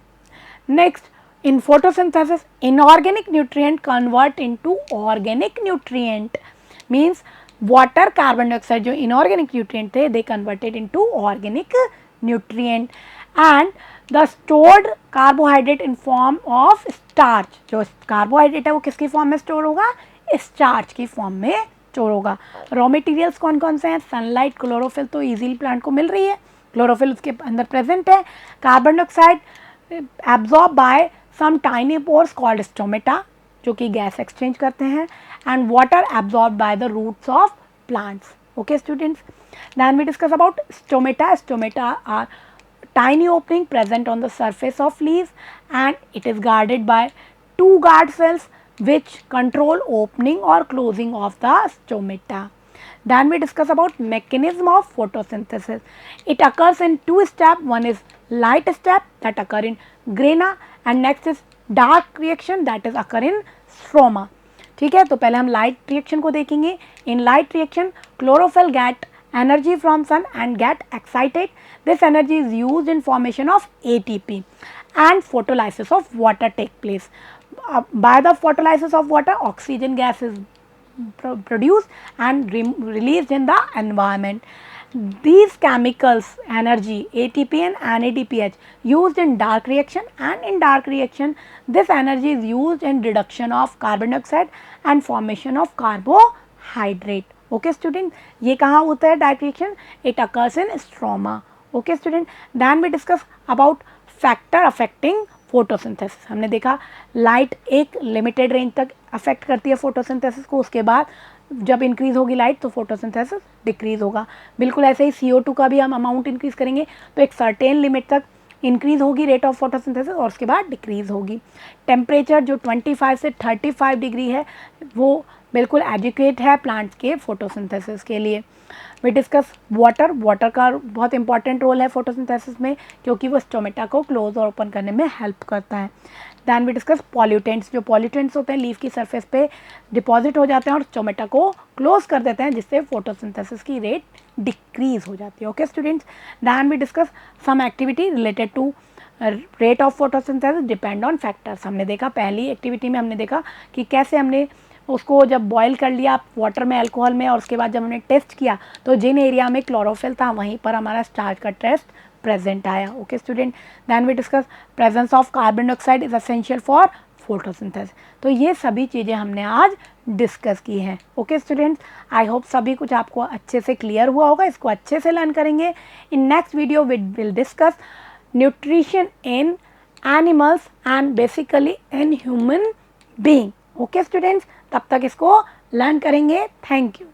Next, in photosynthesis, inorganic nutrient convert into organic nutrient. Means water, carbon dioxide जो inorganic nutrient थे, they converted into organic nutrient. And the stored carbohydrate in form of starch, जो carbohydrate है वो किसकी form में store होगा, starch की form में स्टोर होगा। रॉ मटेरियल्स कौन कौन से हैं? सनलाइट, क्लोरोफिल तो इजीली प्लांट को मिल रही है, क्लोरोफिल उसके अंदर प्रेजेंट है। Carbon dioxide absorb by some tiny pores called stomata, जो कि गैस एक्सचेंज करते हैं, and water absorb by the roots of plants. Okay students, then we discuss about stomata. Stomata are tiny opening present on the surface of leaves, and it is guarded by two guard cells which control opening or closing of the stomata. Then we discuss about mechanism of photosynthesis. It occurs in two steps. One is light step that occur in grana, and next is dark reaction that is occur in stroma. ठीक है, तो पहले हम light reaction को देखेंगे. In light reaction chlorophyll get energy from sun and get excited. This energy is used in formation of ATP, and photolysis of water take place. By the photolysis of water, oxygen gas is produced and released in the environment. These chemicals, energy, ATP and NADPH, used in dark reaction, and in dark reaction this energy is used in reduction of carbon dioxide and formation of carbohydrate. Okay student, ये कहाँ होता है dark reaction? It occurs in stroma. Okay student, then we discuss about factor affecting photosynthesis. हमने देखा light एक limited range तक affect करती है फोटोसिंथेसिस को, उसके बाद जब इंक्रीज होगी लाइट तो फोटोसिंथेसिस डिक्रीज होगा. बिल्कुल ऐसे ही CO2 का भी हम अमाउंट इंक्रीज करेंगे तो एक सर्टेन लिमिट तक इंक्रीज होगी रेट ऑफ फोटोसिंथेसिस और उसके बाद डिक्रीज होगी. टेम्परेचर जो 25 से 35 डिग्री है वो बिल्कुल एजुकेट है प्लांट्स के फोटोसिंथेसिस के लिए. We discuss water. वाटर का बहुत इंपॉर्टेंट रोल है फोटोसिंथेसिस में क्योंकि वो स्टोमेटा को क्लोज और ओपन करने में हेल्प करता है. Then we discuss pollutants. जो पॉल्यूटेंट्स होते हैं लीफ की सरफेस पे डिपॉजिट हो जाते हैं और स्टोमेटा को क्लोज कर देते हैं, जिससे फोटोसिंथेसिस की रेट डिक्रीज हो जाती है. Okay students, then we discuss some activity related to rate of photosynthesis depend on factors. हमने देखा पहली एक्टिविटी में हमने देखा कि कैसे हमने उसको जब बॉईल कर लिया वाटर में, अल्कोहल में, और उसके बाद जब हमने टेस्ट किया तो जिन एरिया में क्लोरोफिल था वहीं पर हमारा स्टार्च का टेस्ट प्रेजेंट आया. Okay student, then we discuss presence of carbon dioxide is essential for photosynthesis. तो ये सभी चीज़ें हमने आज डिस्कस की हैं. ओके स्टूडेंट्स, आई होप सभी कुछ आपको अच्छे से क्लियर हुआ होगा. इसको अच्छे से लर्न करेंगे. In next video we will discuss nutrition in animals and basically in human being. Okay students, तब तक इसको लर्न करेंगे. Thank you.